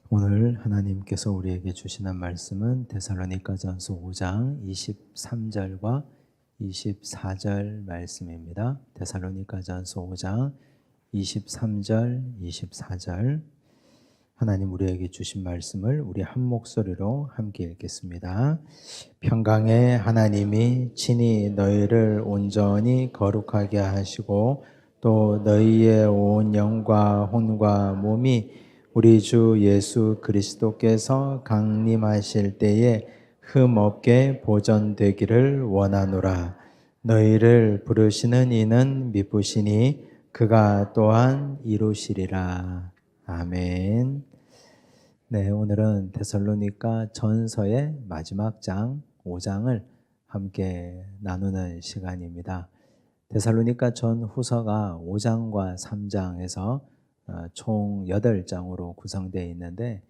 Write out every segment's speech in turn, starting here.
오늘 하나님께서 우리에게 주시는 말씀은 데살로니가전서 5장 23절과 24절 말씀입니다. 데살로니가전서 5장 23절, 24절 하나님 우리에게 주신 말씀을 우리 한 목소리로 함께 읽겠습니다. 평강의 하나님이 친히 너희를 온전히 거룩하게 하시고 또 너희의 온 영과 혼과 몸이 우리 주 예수 그리스도께서 강림하실 때에 흠없게 보존되기를 원하노라. 너희를 부르시는 이는 미쁘시니 그가 또한 이루시리라. 아멘. 네, 오늘은 데살로니가 전서의 마지막 장 5장을 함께 나누는 시간입니다. 데살로니가 전후서가 5장과 3장에서 총 8장으로 구성되어 있는데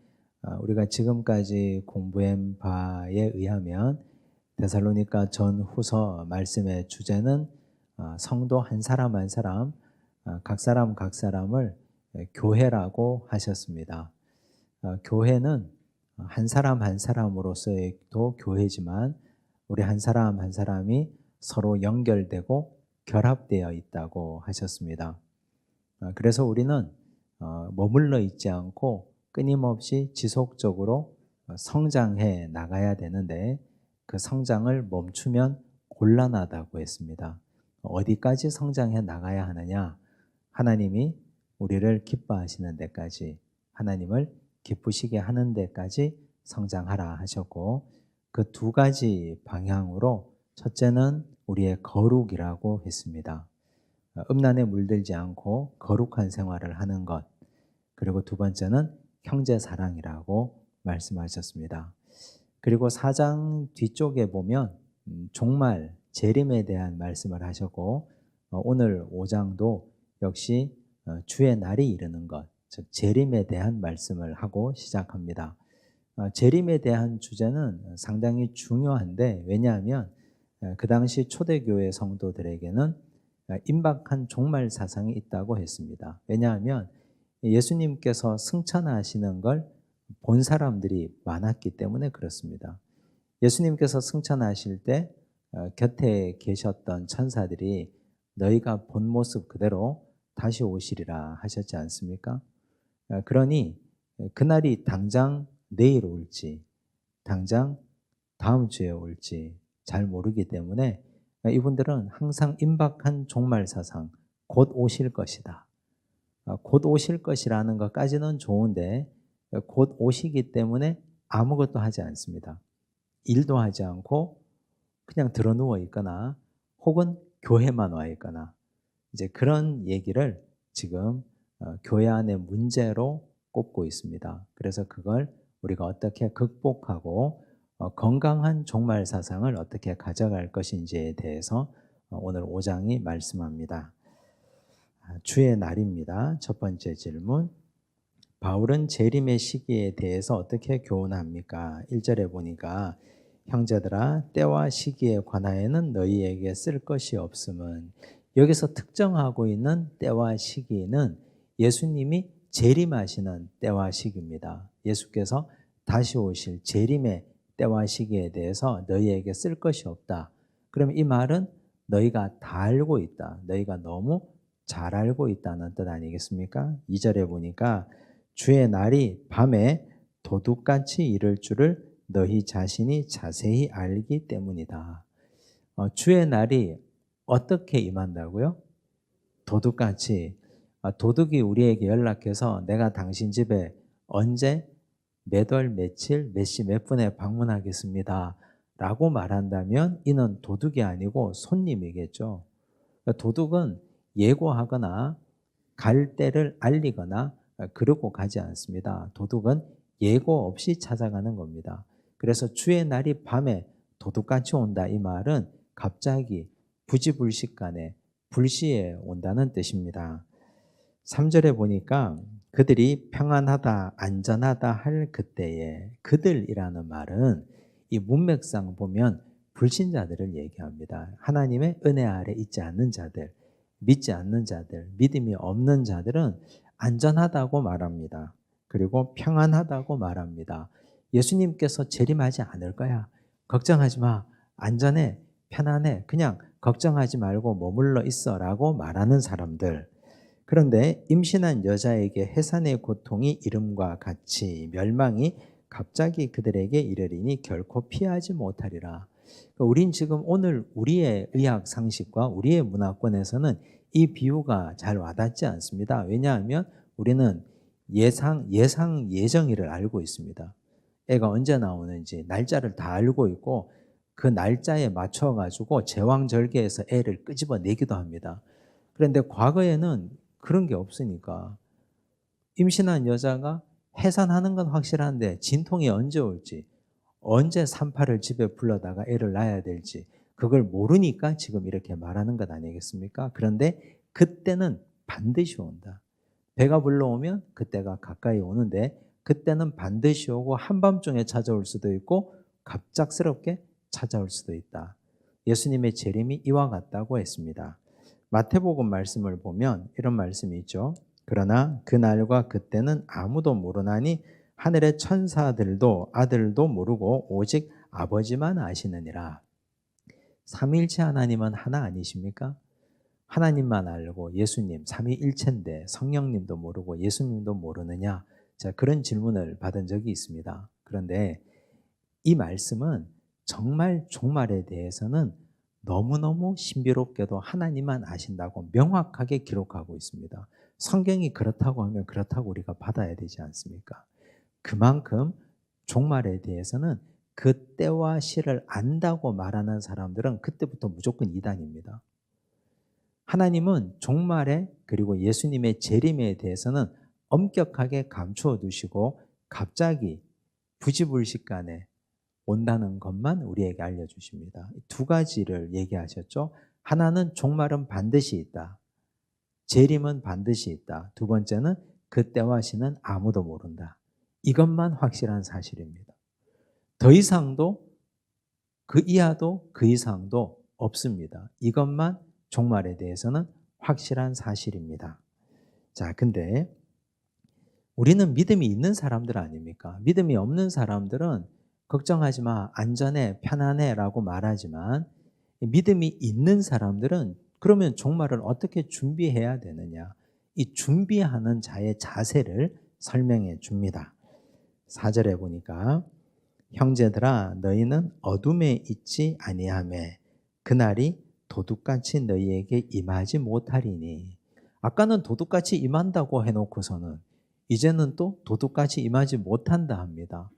우리가 지금까지 공부한 바에 의하면 데살로니가 전후서 말씀의 주제는 성도 한 사람 한 사람, 각 사람을 교회라고 하셨습니다. 교회는 한 사람 한 사람으로서도 교회지만 우리 한 사람 한 사람이 서로 연결되고 결합되어 있다고 하셨습니다. 그래서 우리는 머물러 있지 않고 끊임없이 지속적으로 성장해 나가야 되는데 그 성장을 멈추면 곤란하다고 했습니다. 어디까지 성장해 나가야 하느냐? 하나님이 우리를 기뻐하시는 데까지, 하나님을 기쁘시게 하는 데까지 성장하라 하셨고, 그 두 가지 방향으로 첫째는 우리의 거룩이라고 했습니다. 음란에 물들지 않고 거룩한 생활을 하는 것. 그리고 두 번째는 형제 사랑이라고 말씀하셨습니다. 그리고 4장 뒤쪽에 보면 종말, 재림에 대한 말씀을 하셨고, 오늘 5장도 역시 주의 날이 이르는 것, 즉 재림에 대한 말씀을 하고 시작합니다. 재림에 대한 주제는 상당히 중요한데, 왜냐하면 그 당시 초대교회 성도들에게는 임박한 종말 사상이 있다고 했습니다. 왜냐하면 예수님께서 승천하시는 걸 본 사람들이 많았기 때문에 그렇습니다. 예수님께서 승천하실 때 곁에 계셨던 천사들이 너희가 본 모습 그대로 다시 오시리라 하셨지 않습니까? 그러니 그날이 당장 내일 올지, 당장 다음 주에 올지 잘 모르기 때문에 이분들은 항상 임박한 종말 사상, 곧 오실 것이다. 곧 오실 것이라는 것까지는 좋은데 곧 오시기 때문에 아무것도 하지 않습니다. 일도 하지 않고 그냥 드러누워 있거나 혹은 교회만 와 있거나 이제 그런 얘기를 지금 교회 안의 문제로 꼽고 있습니다. 그래서 그걸 우리가 어떻게 극복하고 건강한 종말 사상을 어떻게 가져갈 것인지에 대해서 오늘 5장이 말씀합니다. 주의 날입니다. 첫 번째 질문. 바울은 재림의 시기에 대해서 어떻게 교훈합니까? 1절에 보니까 형제들아 때와 시기에 관하여는 너희에게 쓸 것이 없음은, 여기서 특정하고 있는 때와 시기는 예수님이 재림하시는 때와 시기입니다. 예수께서 다시 오실 재림의 때와 시기에 대해서 너희에게 쓸 것이 없다. 그럼 이 말은 너희가 다 알고 있다. 너희가 너무 잘 알고 있다는 뜻 아니겠습니까? 2절에 보니까 주의 날이 밤에 도둑같이 이를 줄을 너희 자신이 자세히 알기 때문이다. 주의 날이 어떻게 임한다고요? 도둑같이. 도둑이 우리에게 연락해서 내가 당신 집에 언제 몇 월 며칠 몇 시 몇 분에 방문하겠습니다 라고 말한다면 이는 도둑이 아니고 손님이겠죠. 도둑은 예고하거나 갈 때를 알리거나 그러고 가지 않습니다. 도둑은 예고 없이 찾아가는 겁니다. 그래서 주의 날이 밤에 도둑같이 온다 이 말은 갑자기 부지불식간에 불시에 온다는 뜻입니다. 3절에 보니까 그들이 평안하다 안전하다 할 그때에, 그들이라는 말은 이 문맥상 보면 불신자들을 얘기합니다. 하나님의 은혜 아래 있지 않는 자들, 믿지 않는 자들, 믿음이 없는 자들은 안전하다고 말합니다. 그리고 평안하다고 말합니다. 예수님께서 재림하지 않을 거야. 걱정하지 마. 안전해. 편안해. 그냥 걱정하지 말고 머물러 있어라고 말하는 사람들. 그런데 임신한 여자에게 해산의 고통이 이름과 같이 멸망이 갑자기 그들에게 이르리니 결코 피하지 못하리라. 그러니까 우린 지금 오늘 우리의 의학 상식과 우리의 문화권에서는 이 비유가 잘 와닿지 않습니다. 왜냐하면 우리는 예정일을 알고 있습니다. 애가 언제 나오는지 날짜를 다 알고 있고 그 날짜에 맞춰 가지고 제왕절개에서 애를 끄집어내기도 합니다. 그런데 과거에는 그런 게 없으니까 임신한 여자가 해산하는 건 확실한데 진통이 언제 올지, 언제 산파를 집에 불러다가 애를 낳아야 될지 그걸 모르니까 지금 이렇게 말하는 것 아니겠습니까? 그런데 그때는 반드시 온다. 배가 불러오면 그때가 가까이 오는데 그때는 반드시 오고 한밤중에 찾아올 수도 있고 갑작스럽게 찾아올 수도 있다. 예수님의 재림이 이와 같다고 했습니다. 마태복음 말씀을 보면 이런 말씀이 있죠. 그러나 그날과 그때는 아무도 모르나니 하늘의 천사들도 아들도 모르고 오직 아버지만 아시느니라. 삼위일체 하나님은 하나 아니십니까? 하나님만 알고 예수님 삼위일체인데 성령님도 모르고 예수님도 모르느냐? 제가 그런 질문을 받은 적이 있습니다. 그런데 이 말씀은 정말 종말에 대해서는 너무너무 신비롭게도 하나님만 아신다고 명확하게 기록하고 있습니다. 성경이 그렇다고 하면 그렇다고 우리가 받아야 되지 않습니까? 그만큼 종말에 대해서는 그 때와 시를 안다고 말하는 사람들은 그때부터 무조건 이단입니다. 하나님은 종말에 그리고 예수님의 재림에 대해서는 엄격하게 감추어 두시고 갑자기 부지불식간에 온다는 것만 우리에게 알려주십니다. 두 가지를 얘기하셨죠. 하나는 종말은 반드시 있다. 재림은 반드시 있다. 두 번째는 그때와 시는 아무도 모른다. 이것만 확실한 사실입니다. 더 이상도 그 이하도 그 이상도 없습니다. 이것만 종말에 대해서는 확실한 사실입니다. 자, 근데 우리는 믿음이 있는 사람들 아닙니까? 믿음이 없는 사람들은 걱정하지 마, 안전해, 편안해 라고 말하지만 믿음이 있는 사람들은 그러면 종말을 어떻게 준비해야 되느냐? 이 준비하는 자의 자세를 설명해 줍니다. 4절에 보니까 형제들아 너희는 어둠에 있지 아니하매 그날이 도둑같이 너희에게 임하지 못하리니. 아까는 도둑같이 임한다고 해놓고서는 이제는 또 도둑같이 임하지 못한다 합니다.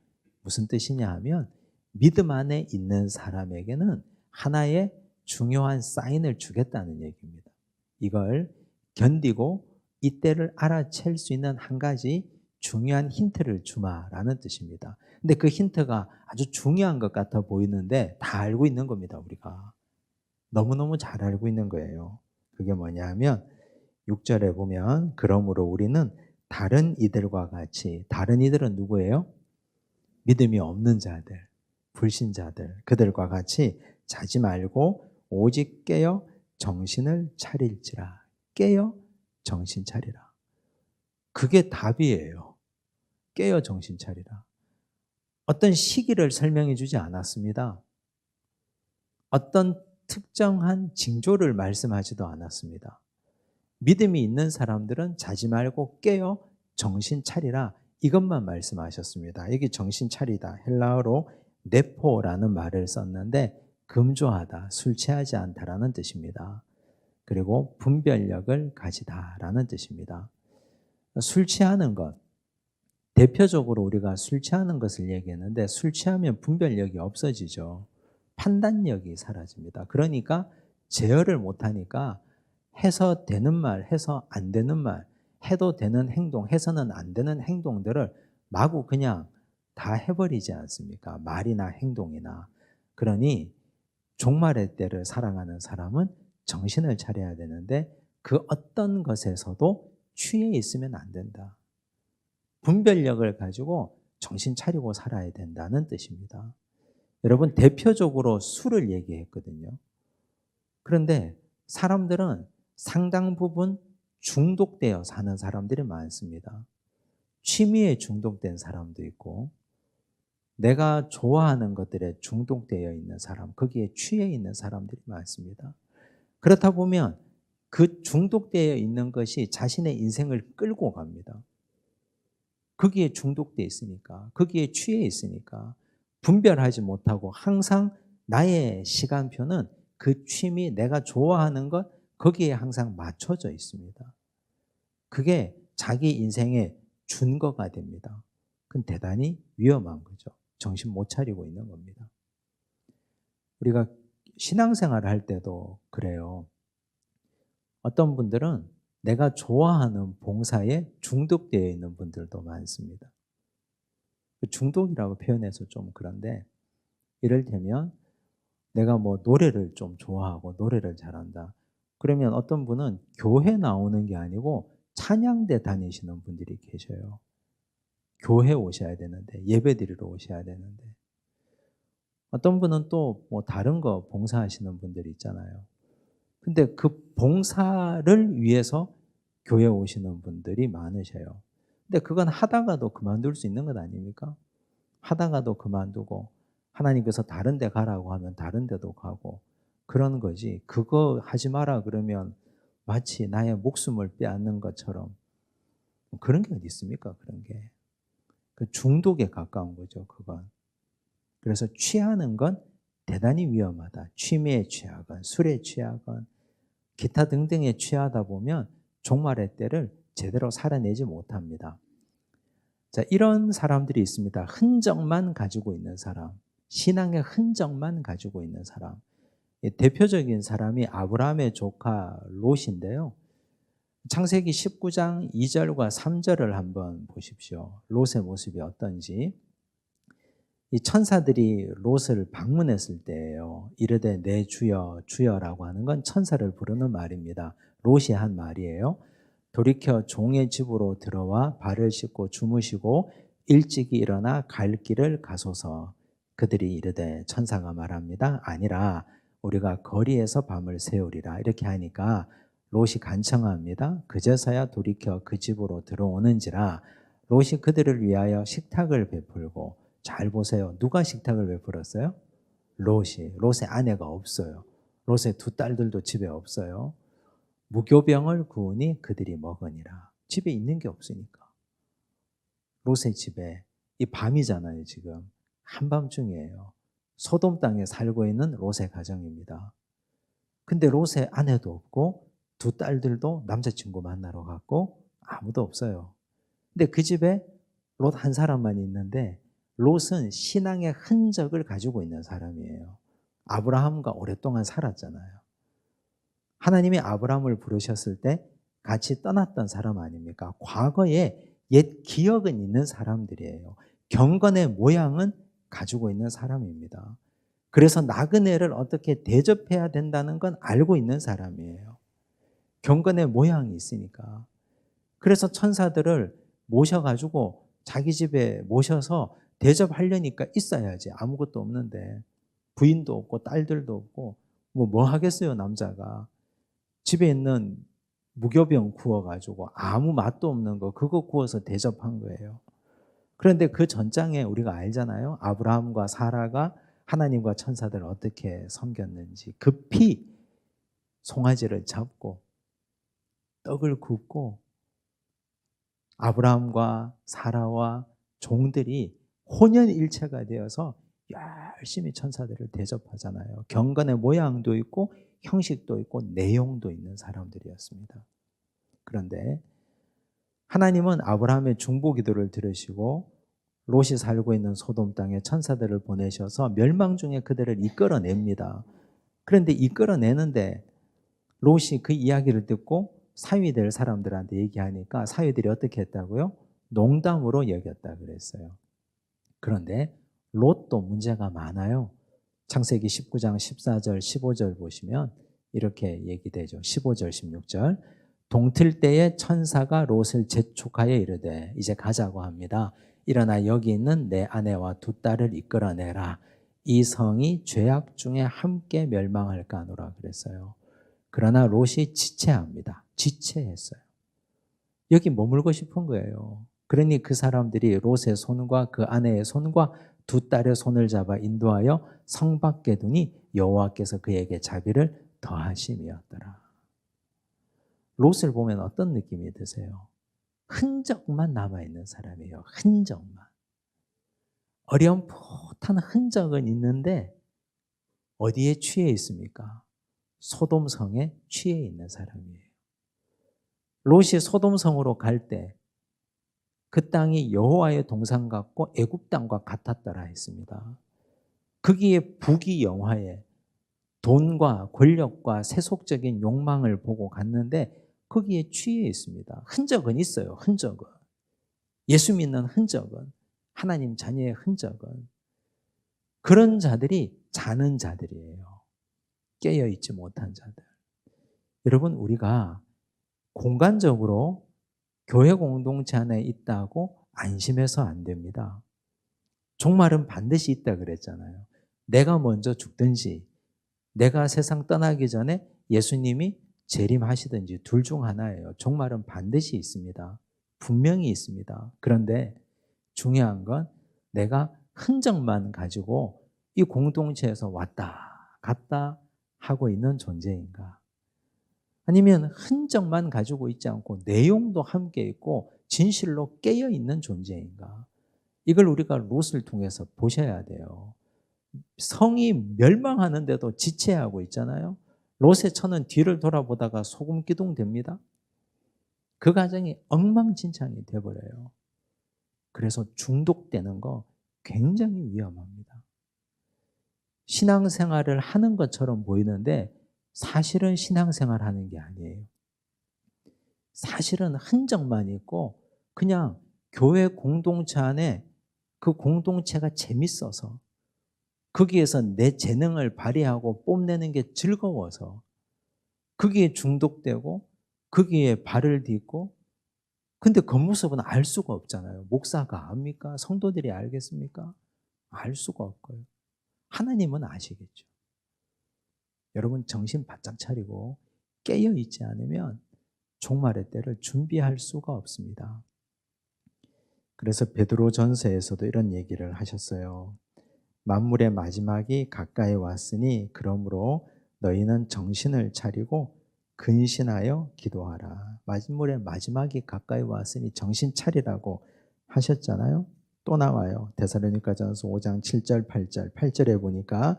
무슨 뜻이냐 하면 믿음 안에 있는 사람에게는 하나의 중요한 사인을 주겠다는 얘기입니다. 이걸 견디고 이때를 알아챌 수 있는 한 가지 중요한 힌트를 주마라는 뜻입니다. 근데 그 힌트가 아주 중요한 것 같아 보이는데 다 알고 있는 겁니다, 우리가. 너무너무 잘 알고 있는 거예요. 그게 뭐냐 하면 6절에 보면 그러므로 우리는 다른 이들과 같이, 다른 이들은 누구예요? 믿음이 없는 자들, 불신자들, 그들과 같이 자지 말고 오직 깨어 정신을 차릴지라. 깨어 정신 차리라. 그게 답이에요. 깨어 정신 차리라. 어떤 시기를 설명해 주지 않았습니다. 어떤 특정한 징조를 말씀하지도 않았습니다. 믿음이 있는 사람들은 자지 말고 깨어 정신 차리라. 이것만 말씀하셨습니다. 여기 정신 차리다. 헬라어로 네포라는 말을 썼는데 금조하다, 술 취하지 않다라는 뜻입니다. 그리고 분별력을 가지다라는 뜻입니다. 술 취하는 것, 대표적으로 우리가 술 취하는 것을 얘기했는데 술 취하면 분별력이 없어지죠. 판단력이 사라집니다. 그러니까 제어를 못하니까 해서 되는 말, 해서 안 되는 말, 해도 되는 행동, 해서는 안 되는 행동들을 마구 그냥 다 해버리지 않습니까? 말이나 행동이나. 그러니 종말의 때를 살아가는 사람은 정신을 차려야 되는데 그 어떤 것에서도 취해 있으면 안 된다. 분별력을 가지고 정신 차리고 살아야 된다는 뜻입니다. 여러분, 대표적으로 술을 얘기했거든요. 그런데 사람들은 상당 부분 중독되어 사는 사람들이 많습니다. 취미에 중독된 사람도 있고 내가 좋아하는 것들에 중독되어 있는 사람, 거기에 취해 있는 사람들이 많습니다. 그렇다 보면 그 중독되어 있는 것이 자신의 인생을 끌고 갑니다. 거기에 중독되어 있으니까, 거기에 취해 있으니까 분별하지 못하고 항상 나의 시간표는 그 취미, 내가 좋아하는 것, 거기에 항상 맞춰져 있습니다. 그게 자기 인생의 준거가 됩니다. 그건 대단히 위험한 거죠. 정신 못 차리고 있는 겁니다. 우리가 신앙생활을 할 때도 그래요. 어떤 분들은 내가 좋아하는 봉사에 중독되어 있는 분들도 많습니다. 중독이라고 표현해서 좀 그런데, 이를테면 내가 뭐 노래를 좀 좋아하고 노래를 잘한다. 그러면 어떤 분은 교회 나오는 게 아니고 찬양대 다니시는 분들이 계셔요. 교회 오셔야 되는데, 예배 드리러 오셔야 되는데. 어떤 분은 또 뭐 다른 거 봉사하시는 분들이 있잖아요. 근데 그 봉사를 위해서 교회 오시는 분들이 많으셔요. 근데 그건 하다가도 그만둘 수 있는 것 아닙니까? 하다가도 그만두고 하나님께서 다른 데 가라고 하면 다른 데도 가고 그러는 거지. 그거 하지 마라 그러면 마치 나의 목숨을 빼앗는 것처럼 그런 게 어디 있습니까? 그런 게. 그 중독에 가까운 거죠, 그건. 그래서 취하는 건 대단히 위험하다. 취미에 취하건 술에 취하건 기타 등등에 취하다 보면 종말의 때를 제대로 살아내지 못합니다. 자, 이런 사람들이 있습니다. 흔적만 가지고 있는 사람, 신앙의 흔적만 가지고 있는 사람. 대표적인 사람이 아브라함의 조카 롯인데요. 창세기 19장 2절과 3절을 한번 보십시오. 롯의 모습이 어떤지. 이 천사들이 롯을 방문했을 때예요. 이르되 내 주여 주여라고 하는 건 천사를 부르는 말입니다. 롯이 한 말이에요. 돌이켜 종의 집으로 들어와 발을 씻고 주무시고 일찍이 일어나 갈 길을 가소서. 그들이 이르되, 천사가 말합니다. 아니라 우리가 거리에서 밤을 새우리라. 이렇게 하니까 롯이 간청합니다. 그제서야 돌이켜 그 집으로 들어오는지라. 롯이 그들을 위하여 식탁을 베풀고, 잘 보세요. 누가 식탁을 베풀었어요? 롯이. 롯의 아내가 없어요. 롯의 두 딸들도 집에 없어요. 무교병을 구우니 그들이 먹으니라. 집에 있는 게 없으니까. 롯의 집에, 이 밤이잖아요, 지금. 한밤중이에요. 소돔 땅에 살고 있는 롯의 가정입니다. 근데 롯의 아내도 없고 두 딸들도 남자친구 만나러 갔고 아무도 없어요. 근데 그 집에 롯 한 사람만 있는데 롯은 신앙의 흔적을 가지고 있는 사람이에요. 아브라함과 오랫동안 살았잖아요. 하나님이 아브라함을 부르셨을 때 같이 떠났던 사람 아닙니까? 과거에 옛 기억은 있는 사람들이에요. 경건의 모양은 가지고 있는 사람입니다. 그래서 나그네를 어떻게 대접해야 된다는 건 알고 있는 사람이에요. 경건의 모양이 있으니까. 그래서 천사들을 모셔가지고 자기 집에 모셔서 대접하려니까 있어야지. 아무것도 없는데 부인도 없고 딸들도 없고 뭐 하겠어요, 남자가. 집에 있는 무교병 구워가지고 아무 맛도 없는 거 그거 구워서 대접한 거예요. 그런데 그 전장에 우리가 알잖아요. 아브라함과 사라가 하나님과 천사들을 어떻게 섬겼는지. 급히 송아지를 잡고 떡을 굽고 아브라함과 사라와 종들이 혼연일체가 되어서 열심히 천사들을 대접하잖아요. 경건의 모양도 있고 형식도 있고 내용도 있는 사람들이었습니다. 그런데 하나님은 아브라함의 중보기도를 들으시고 롯이 살고 있는 소돔 땅에 천사들을 보내셔서 멸망 중에 그들을 이끌어냅니다. 그런데 이끌어내는데 롯이 그 이야기를 듣고 사위될 사람들한테 얘기하니까 사위들이 어떻게 했다고요? 농담으로 여겼다 그랬어요. 그런데 롯도 문제가 많아요. 창세기 19장 14절 15절 보시면 이렇게 얘기되죠. 15절 16절. 동틀 때에 천사가 롯을 재촉하여 이르되, 이제 가자고 합니다. 일어나 여기 있는 내 아내와 두 딸을 이끌어내라. 이 성이 죄악 중에 함께 멸망할까 하노라 그랬어요. 그러나 롯이 지체합니다. 지체했어요. 여기 머물고 싶은 거예요. 그러니 그 사람들이 롯의 손과 그 아내의 손과 두 딸의 손을 잡아 인도하여 성 밖에 두니 여호와께서 그에게 자비를 더하심이었더라. 롯을 보면 어떤 느낌이 드세요? 흔적만 남아있는 사람이에요. 흔적만. 어렴풋한 흔적은 있는데 어디에 취해 있습니까? 소돔성에 취해 있는 사람이에요. 롯이 소돔성으로 갈 때 그 땅이 여호와의 동산 같고 애굽 땅과 같았더라 했습니다. 거기에 부귀영화에 돈과 권력과 세속적인 욕망을 보고 갔는데 거기에 취해 있습니다. 흔적은 있어요. 흔적은. 예수 믿는 흔적은. 하나님 자녀의 흔적은. 그런 자들이 자는 자들이에요. 깨어있지 못한 자들. 여러분, 우리가 공간적으로 교회 공동체 안에 있다고 안심해서 안 됩니다. 종말은 반드시 있다 그랬잖아요. 내가 먼저 죽든지 내가 세상 떠나기 전에 예수님이 재림하시든지 둘 중 하나예요. 종말은 반드시 있습니다. 분명히 있습니다. 그런데 중요한 건 내가 흔적만 가지고 이 공동체에서 왔다 갔다 하고 있는 존재인가? 아니면 흔적만 가지고 있지 않고 내용도 함께 있고 진실로 깨어 있는 존재인가? 이걸 우리가 롯을 통해서 보셔야 돼요. 성이 멸망하는데도 지체하고 있잖아요. 롯의 처는 뒤를 돌아보다가 소금 기둥 됩니다. 그 가정이 엉망진창이 돼버려요. 그래서 중독되는 거 굉장히 위험합니다. 신앙생활을 하는 것처럼 보이는데 사실은 신앙생활 하는 게 아니에요. 사실은 흔적만 있고 그냥 교회 공동체 안에 그 공동체가 재밌어서 거기에서 내 재능을 발휘하고 뽐내는 게 즐거워서 거기에 중독되고 거기에 발을 딛고 근데 겉모습은 알 수가 없잖아요. 목사가 압니까? 성도들이 알겠습니까? 알 수가 없고요. 하나님은 아시겠죠. 여러분 정신 바짝 차리고 깨어 있지 않으면 종말의 때를 준비할 수가 없습니다. 그래서 베드로전서에서도 이런 얘기를 하셨어요. 만물의 마지막이 가까이 왔으니 그러므로 너희는 정신을 차리고 근신하여 기도하라. 만물의 마지막이 가까이 왔으니 정신 차리라고 하셨잖아요. 또 나와요. 데살로니가전서 5장 7절 8절 8절에 보니까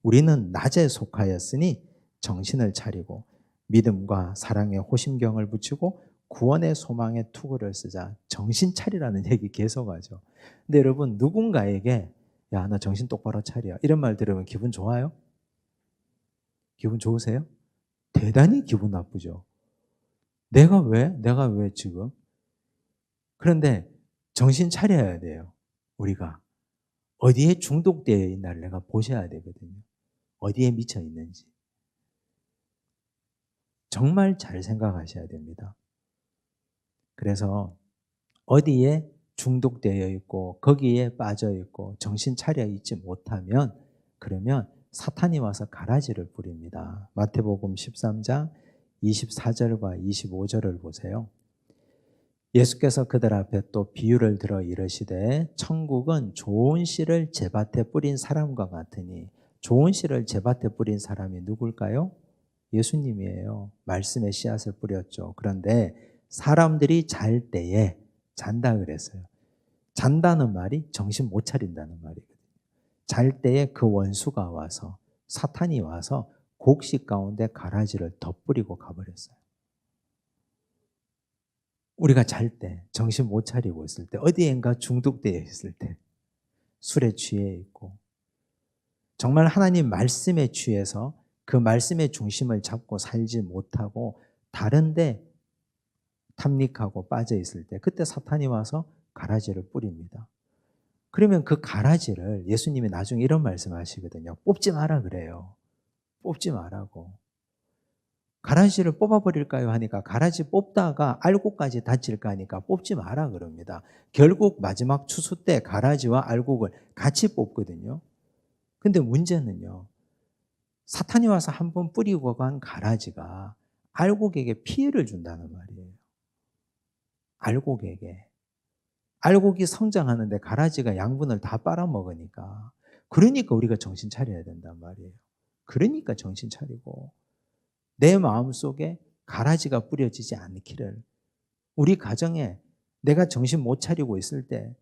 우리는 낮에 속하였으니 정신을 차리고 믿음과 사랑의 호심경을 붙이고 구원의 소망의 투구를 쓰자. 정신 차리라는 얘기 계속하죠. 근데 여러분 누군가에게 야, 너 정신 똑바로 차려. 이런 말 들으면 기분 좋아요? 기분 좋으세요? 대단히 기분 나쁘죠. 내가 왜? 내가 왜 지금? 그런데 정신 차려야 돼요. 우리가. 어디에 중독되어 있나를 내가 보셔야 되거든요. 어디에 미쳐 있는지. 정말 잘 생각하셔야 됩니다. 그래서 어디에 중독되어 있고 거기에 빠져 있고 정신 차려 있지 못하면 그러면 사탄이 와서 가라지를 부립니다. 마태복음 13장 24절과 25절을 보세요. 예수께서 그들 앞에 또 비유를 들어 이르시되 천국은 좋은 씨를 제밭에 뿌린 사람과 같으니 좋은 씨를 제밭에 뿌린 사람이 누굴까요? 예수님이에요. 말씀의 씨앗을 뿌렸죠. 그런데 사람들이 잘 때에 잔다 그랬어요. 잔다는 말이 정신 못 차린다는 말이거든요. 잘 때에 그 원수가 와서 사탄이 와서 곡식 가운데 가라지를 덧뿌리고 가버렸어요. 우리가 잘 때, 정신 못 차리고 있을 때, 어디엔가 중독되어 있을 때, 술에 취해 있고, 정말 하나님 말씀에 취해서 그 말씀의 중심을 잡고 살지 못하고 다른데 탐닉하고 빠져 있을 때, 그때 사탄이 와서 가라지를 뿌립니다. 그러면 그 가라지를 예수님이 나중에 이런 말씀 하시거든요. 뽑지 마라 그래요. 뽑지 말라고. 가라지를 뽑아버릴까요? 하니까 가라지 뽑다가 알곡까지 다칠까 하니까 뽑지 마라 그럽니다. 결국 마지막 추수 때 가라지와 알곡을 같이 뽑거든요. 근데 문제는요. 사탄이 와서 한번 뿌리고 간 가라지가 알곡에게 피해를 준다는 말이에요. 알곡에게. 알곡이 성장하는데 가라지가 양분을 다 빨아먹으니까. 그러니까 우리가 정신 차려야 된단 말이에요. 그러니까 정신 차리고 내 마음속에 가라지가 뿌려지지 않기를, 우리 가정에 내가 정신 못 차리고 있을 때,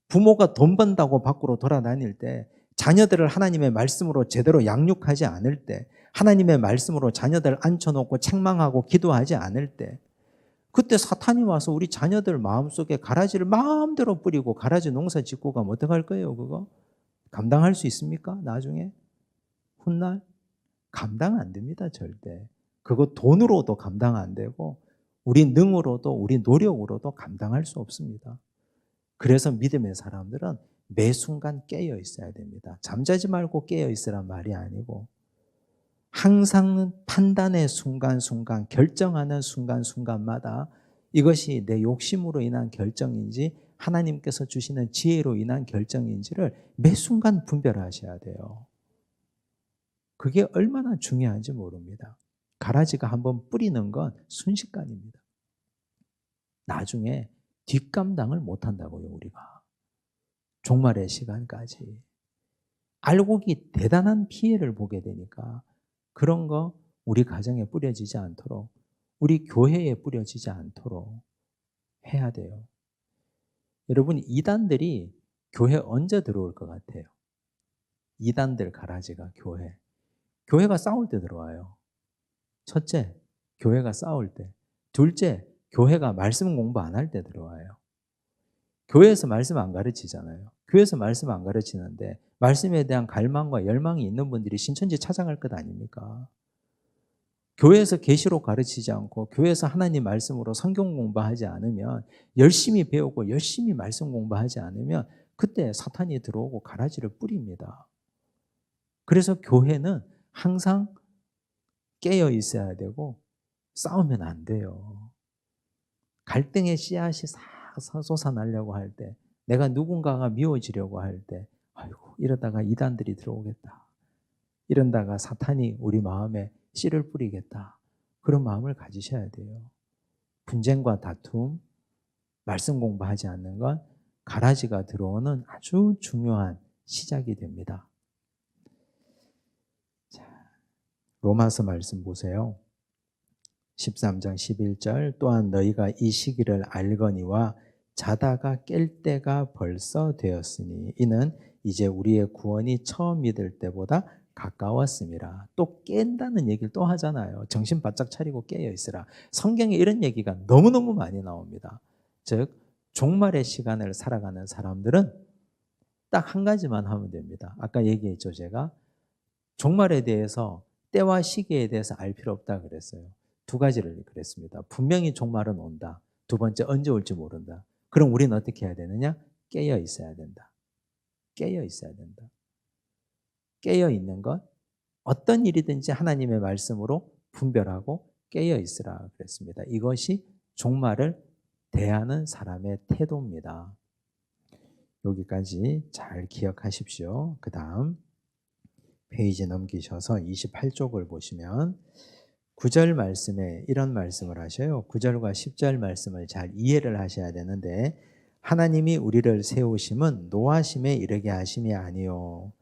부모가 돈 번다고 밖으로 돌아다닐 때, 자녀들을 하나님의 말씀으로 제대로 양육하지 않을 때, 하나님의 말씀으로 자녀들 앉혀놓고 책망하고 기도하지 않을 때, 그때 사탄이 와서 우리 자녀들 마음속에 가라지를 마음대로 뿌리고 가라지 농사 짓고 가면 어떡할 거예요, 그거? 감당할 수 있습니까? 나중에? 훗날? 감당 안 됩니다, 절대. 그거 돈으로도 감당 안 되고, 우리 능으로도, 우리 노력으로도 감당할 수 없습니다. 그래서 믿음의 사람들은 매 순간 깨어 있어야 됩니다. 잠자지 말고 깨어 있으란 말이 아니고, 항상 판단의 순간순간, 결정하는 순간순간마다 이것이 내 욕심으로 인한 결정인지 하나님께서 주시는 지혜로 인한 결정인지를 매 순간 분별하셔야 돼요. 그게 얼마나 중요한지 모릅니다. 가라지가 한번 뿌리는 건 순식간입니다. 나중에 뒷감당을 못한다고요, 우리가. 종말의 시간까지. 알곡이 대단한 피해를 보게 되니까 그런 거 우리 가정에 뿌려지지 않도록, 우리 교회에 뿌려지지 않도록 해야 돼요. 여러분, 이단들이 교회 언제 들어올 것 같아요? 이단들 가라지가 교회. 교회가 싸울 때 들어와요. 첫째, 교회가 싸울 때. 둘째, 교회가 말씀 공부 안 할 때 들어와요. 교회에서 말씀 안 가르치잖아요. 교회에서 말씀 안 가르치는데 말씀에 대한 갈망과 열망이 있는 분들이 신천지 찾아갈 것 아닙니까? 교회에서 계시록 가르치지 않고 교회에서 하나님 말씀으로 성경 공부하지 않으면, 열심히 배우고 열심히 말씀 공부하지 않으면 그때 사탄이 들어오고 가라지를 뿌립니다. 그래서 교회는 항상 깨어 있어야 되고 싸우면 안 돼요. 갈등의 씨앗이 싹 솟아나려고 할 때, 내가 누군가가 미워지려고 할 때, 아이고 이러다가 이단들이 들어오겠다, 이런다가 사탄이 우리 마음에 씨를 뿌리겠다, 그런 마음을 가지셔야 돼요. 분쟁과 다툼, 말씀 공부하지 않는 건 가라지가 들어오는 아주 중요한 시작이 됩니다. 자, 로마서 말씀 보세요. 13장 11절, 또한 너희가 이 시기를 알거니와 자다가 깰 때가 벌써 되었으니 이는 이제 우리의 구원이 처음 믿을 때보다 가까웠음이라. 또 깬다는 얘기를 또 하잖아요. 정신 바짝 차리고 깨어 있으라. 성경에 이런 얘기가 너무너무 많이 나옵니다. 즉 종말의 시간을 살아가는 사람들은 딱 한 가지만 하면 됩니다. 아까 얘기했죠, 제가. 종말에 대해서, 때와 시기에 대해서 알 필요 없다 그랬어요. 두 가지를 그랬습니다. 분명히 종말은 온다. 두 번째, 언제 올지 모른다. 그럼 우리는 어떻게 해야 되느냐? 깨어 있어야 된다. 깨어 있어야 된다. 깨어 있는 것, 어떤 일이든지 하나님의 말씀으로 분별하고 깨어 있으라 그랬습니다. 이것이 종말을 대하는 사람의 태도입니다. 여기까지 잘 기억하십시오. 그 다음 페이지 넘기셔서 28쪽을 보시면 9절 말씀에 이런 말씀을 하셔요. 9절과 10절 말씀을 잘 이해를 하셔야 되는데, 하나님이 우리를 세우심은 노하심에 이르게 하심이 아니요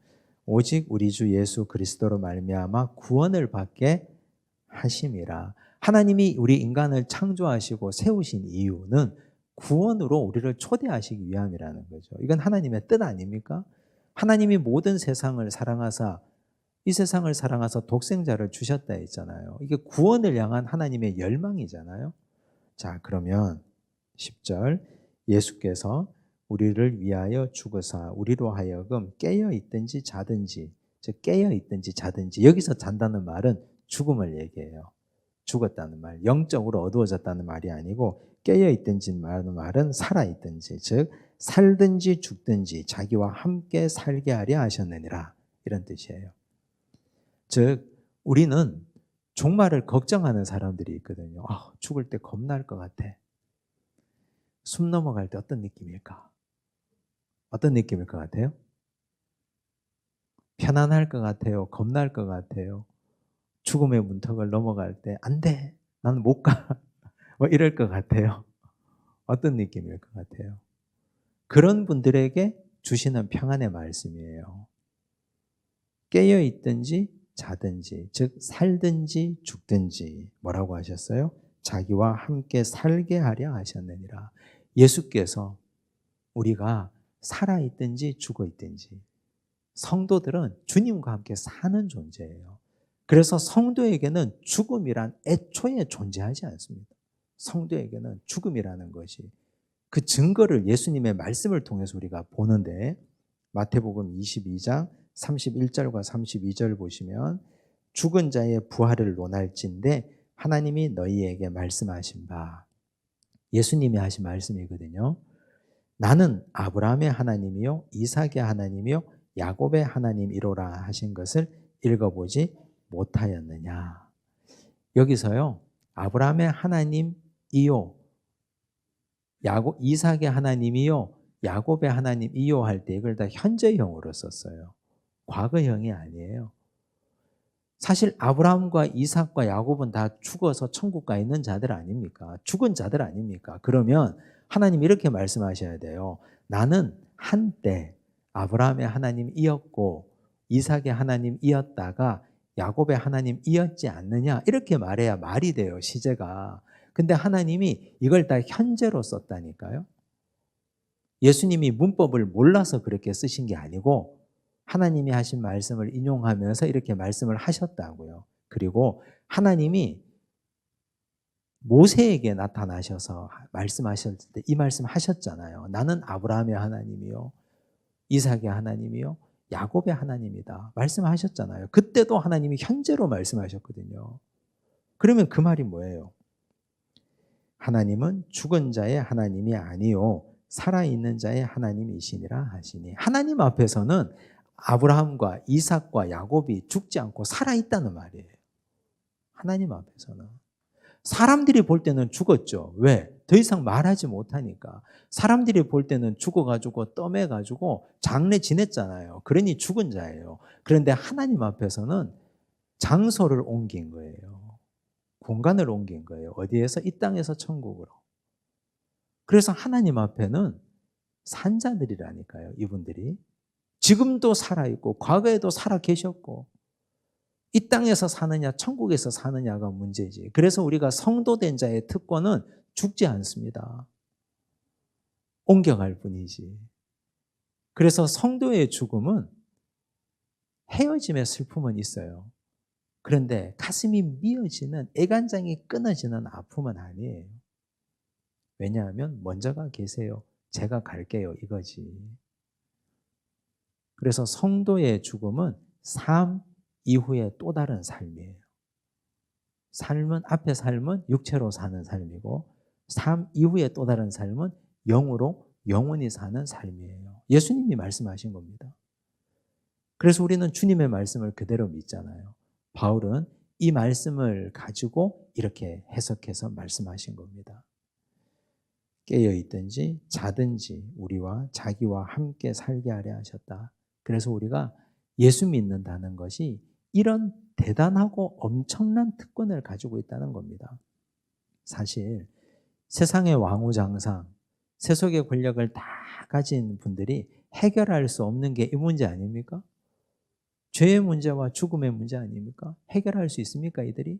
오직 우리 주 예수 그리스도로 말미암아 구원을 받게 하심이라. 하나님이 우리 인간을 창조하시고 세우신 이유는 구원으로 우리를 초대하시기 위함이라는 거죠. 이건 하나님의 뜻 아닙니까? 하나님이 모든 세상을 사랑하사, 이 세상을 사랑하사 독생자를 주셨다 했잖아요. 이게 구원을 향한 하나님의 열망이잖아요. 자, 그러면 10절, 예수께서 우리를 위하여 죽으사 우리로 하여금 깨어 있든지 자든지, 즉 깨어 있든지 자든지, 여기서 잔다는 말은 죽음을 얘기해요. 죽었다는 말, 영적으로 어두워졌다는 말이 아니고, 깨어 있든지 말은 살아 있든지, 즉 살든지 죽든지 자기와 함께 살게 하려 하셨느니라, 이런 뜻이에요. 즉 우리는 종말을 걱정하는 사람들이 있거든요. 죽을 때 겁날 것 같아. 숨 넘어갈 때 어떤 느낌일까? 어떤 느낌일 것 같아요? 편안할 것 같아요? 겁날 것 같아요? 죽음의 문턱을 넘어갈 때 안 돼, 나는 못 가, 뭐 이럴 것 같아요? 어떤 느낌일 것 같아요? 그런 분들에게 주시는 평안의 말씀이에요. 깨어 있든지 자든지, 즉 살든지 죽든지 뭐라고 하셨어요? 자기와 함께 살게 하려 하셨느니라. 예수께서 우리가 살아있든지 죽어있든지 성도들은 주님과 함께 사는 존재예요. 그래서 성도에게는 죽음이란 애초에 존재하지 않습니다. 성도에게는 죽음이라는 것이 그 증거를 예수님의 말씀을 통해서 우리가 보는데 마태복음 22장 31절과 32절 보시면 죽은 자의 부활을 논할진대 하나님이 너희에게 말씀하신 바 예수님이 하신 말씀이거든요. 나는 아브라함의 하나님이요 이삭의 하나님이요 야곱의 하나님이로라 하신 것을 읽어보지 못하였느냐. 여기서요 아브라함의 하나님이요 이삭의 하나님이요 야곱의 하나님이요 할 때 이걸 다 현재형으로 썼어요. 과거형이 아니에요. 사실 아브라함과 이삭과 야곱은 다 죽어서 천국 가 있는 자들 아닙니까? 죽은 자들 아닙니까? 그러면 하나님 이렇게 말씀하셔야 돼요. 나는 한때 아브라함의 하나님이었고 이삭의 하나님이었다가 야곱의 하나님이었지 않느냐 이렇게 말해야 말이 돼요. 시제가. 근데 하나님이 이걸 다 현재로 썼다니까요. 예수님이 문법을 몰라서 그렇게 쓰신 게 아니고 하나님이 하신 말씀을 인용하면서 이렇게 말씀을 하셨다고요. 그리고 하나님이 모세에게 나타나셔서 말씀하셨을 때 이 말씀 하셨잖아요. 나는 아브라함의 하나님이요 이삭의 하나님이요 야곱의 하나님이다 말씀하셨잖아요. 그때도 하나님이 현재로 말씀하셨거든요. 그러면 그 말이 뭐예요? 하나님은 죽은 자의 하나님이 아니요 살아있는 자의 하나님이시니라 하시니 하나님 앞에서는 아브라함과 이삭과 야곱이 죽지 않고 살아있다는 말이에요. 하나님 앞에서는. 사람들이 볼 때는 죽었죠. 왜? 더 이상 말하지 못하니까. 사람들이 볼 때는 죽어가지고 떠매가지고 장례 지냈잖아요. 그러니 죽은 자예요. 그런데 하나님 앞에서는 장소를 옮긴 거예요. 공간을 옮긴 거예요. 어디에서? 이 땅에서 천국으로. 그래서 하나님 앞에는 산자들이라니까요. 이분들이. 지금도 살아있고 과거에도 살아 계셨고 이 땅에서 사느냐 천국에서 사느냐가 문제지. 그래서 우리가 성도된 자의 특권은 죽지 않습니다. 옮겨갈 뿐이지. 그래서 성도의 죽음은 헤어짐의 슬픔은 있어요. 그런데 가슴이 미어지는 애간장이 끊어지는 아픔은 아니에요. 왜냐하면 먼저가 계세요. 제가 갈게요 이거지. 그래서 성도의 죽음은 삶 이후에 또 다른 삶이에요. 앞의 삶은 육체로 사는 삶이고 삶 이후에 또 다른 삶은 영으로 영원히 사는 삶이에요. 예수님이 말씀하신 겁니다. 그래서 우리는 주님의 말씀을 그대로 믿잖아요. 바울은 이 말씀을 가지고 이렇게 해석해서 말씀하신 겁니다. 깨어있든지 자든지 우리와 자기와 함께 살게 하려 하셨다. 그래서 우리가 예수 믿는다는 것이 이런 대단하고 엄청난 특권을 가지고 있다는 겁니다. 사실 세상의 왕후장상, 세속의 권력을 다 가진 분들이 해결할 수 없는 게 이 문제 아닙니까? 죄의 문제와 죽음의 문제 아닙니까? 해결할 수 있습니까, 이들이?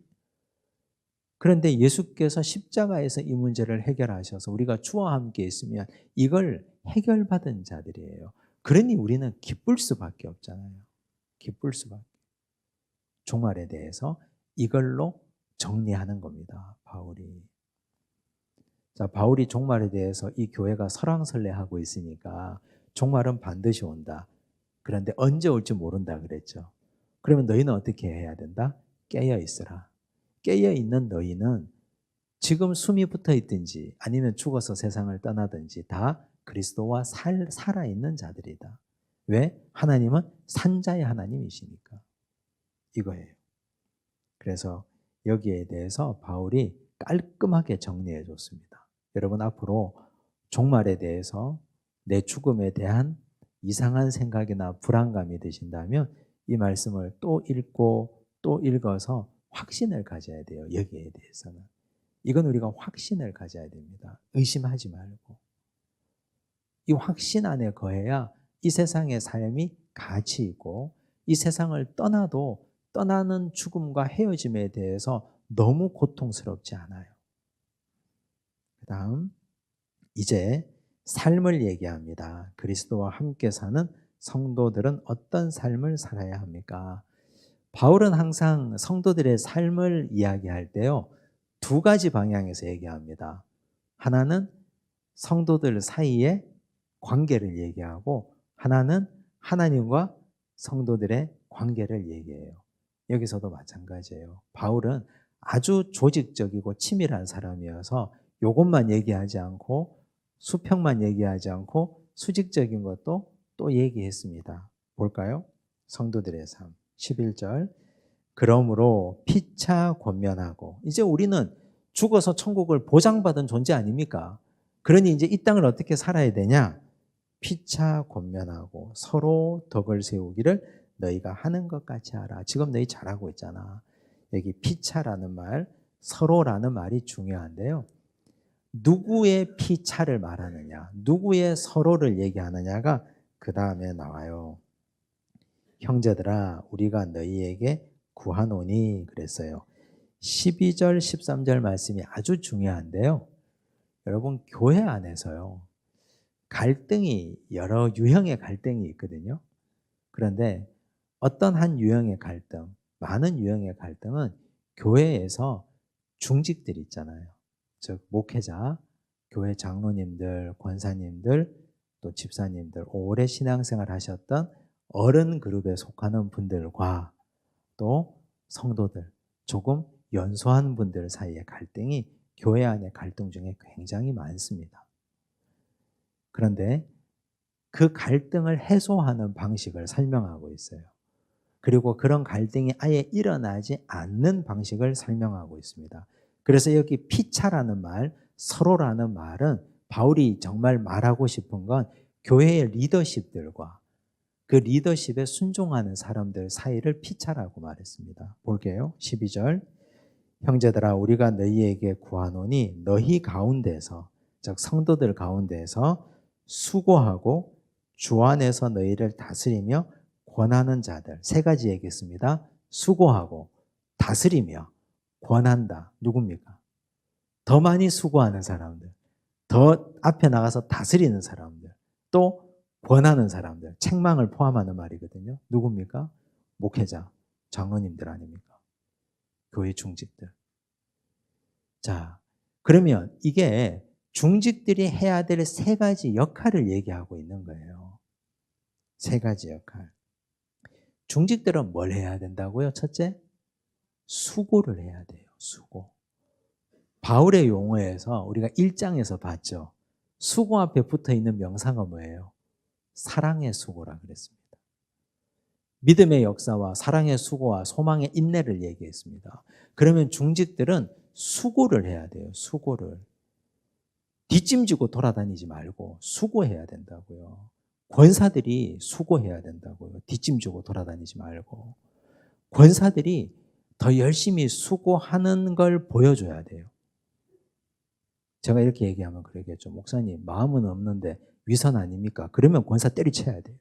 그런데 예수께서 십자가에서 이 문제를 해결하셔서 우리가 주와 함께 있으면 이걸 해결받은 자들이에요. 그러니 우리는 기쁠 수밖에 없잖아요. 기쁠 수밖에. 종말에 대해서 이걸로 정리하는 겁니다. 바울이. 자, 바울이 종말에 대해서 이 교회가 설왕설래하고 있으니까 종말은 반드시 온다. 그런데 언제 올지 모른다 그랬죠. 그러면 너희는 어떻게 해야 된다? 깨어 있으라. 깨어 있는 너희는 지금 숨이 붙어 있든지 아니면 죽어서 세상을 떠나든지 다 그리스도와 살아있는 자들이다. 왜? 하나님은 산자의 하나님이시니까. 이거예요. 그래서 여기에 대해서 바울이 깔끔하게 정리해 줬습니다. 여러분 앞으로 종말에 대해서 내 죽음에 대한 이상한 생각이나 불안감이 드신다면 이 말씀을 또 읽고 또 읽어서 확신을 가져야 돼요. 여기에 대해서는. 이건 우리가 확신을 가져야 됩니다. 의심하지 말고. 이 확신 안에 거해야 이 세상의 삶이 가치 있고 이 세상을 떠나도 떠나는 죽음과 헤어짐에 대해서 너무 고통스럽지 않아요. 그 다음 이제 삶을 얘기합니다. 그리스도와 함께 사는 성도들은 어떤 삶을 살아야 합니까? 바울은 항상 성도들의 삶을 이야기할 때요, 두 가지 방향에서 얘기합니다. 하나는 성도들 사이의 관계를 얘기하고 하나는 하나님과 성도들의 관계를 얘기해요. 여기서도 마찬가지예요. 바울은 아주 조직적이고 치밀한 사람이어서 이것만 얘기하지 않고 수평만 얘기하지 않고 수직적인 것도 또 얘기했습니다. 볼까요? 성도들의 삶 11절 그러므로 피차 권면하고 이제 우리는 죽어서 천국을 보장받은 존재 아닙니까? 그러니 이제 이 땅을 어떻게 살아야 되냐? 피차 권면하고 서로 덕을 세우기를 너희가 하는 것 같이 하라. 지금 너희 잘하고 있잖아. 여기 피차라는 말, 서로라는 말이 중요한데요. 누구의 피차를 말하느냐, 누구의 서로를 얘기하느냐가 그 다음에 나와요. 형제들아 우리가 너희에게 구하노니 그랬어요. 12절 13절 말씀이 아주 중요한데요. 여러분 교회 안에서요 갈등이 여러 유형의 갈등이 있거든요. 그런데 어떤 한 유형의 갈등, 많은 유형의 갈등은 교회에서 중직들 있잖아요. 즉 목회자, 교회 장로님들, 권사님들, 또 집사님들, 오래 신앙생활 하셨던 어른 그룹에 속하는 분들과 또 성도들, 조금 연소한 분들 사이의 갈등이 교회 안의 갈등 중에 굉장히 많습니다. 그런데 그 갈등을 해소하는 방식을 설명하고 있어요. 그리고 그런 갈등이 아예 일어나지 않는 방식을 설명하고 있습니다. 그래서 여기 피차라는 말, 서로라는 말은 바울이 정말 말하고 싶은 건 교회의 리더십들과 그 리더십에 순종하는 사람들 사이를 피차라고 말했습니다. 볼게요. 12절 형제들아 우리가 너희에게 구하노니 너희 가운데서 즉 성도들 가운데서 수고하고 주 안에서 너희를 다스리며 권하는 자들 세 가지 얘기했습니다. 수고하고 다스리며 권한다. 누굽니까? 더 많이 수고하는 사람들, 더 앞에 나가서 다스리는 사람들, 또 권하는 사람들, 책망을 포함하는 말이거든요. 누굽니까? 목회자, 장로님들 아닙니까? 교회 중직들. 자, 그러면 이게 중직들이 해야 될 세 가지 역할을 얘기하고 있는 거예요. 세 가지 역할. 중직들은 뭘 해야 된다고요? 첫째, 수고를 해야 돼요. 수고. 바울의 용어에서 우리가 1장에서 봤죠. 수고 앞에 붙어 있는 명사가 뭐예요? 사랑의 수고라 그랬습니다. 믿음의 역사와 사랑의 수고와 소망의 인내를 얘기했습니다. 그러면 중직들은 수고를 해야 돼요. 수고를. 뒷짐지고 돌아다니지 말고 수고해야 된다고요. 권사들이 수고해야 된다고요. 뒷짐지고 돌아다니지 말고. 권사들이 더 열심히 수고하는 걸 보여줘야 돼요. 제가 이렇게 얘기하면 그러겠죠. 목사님, 마음은 없는데 위선 아닙니까? 그러면 권사 때리쳐야 돼요.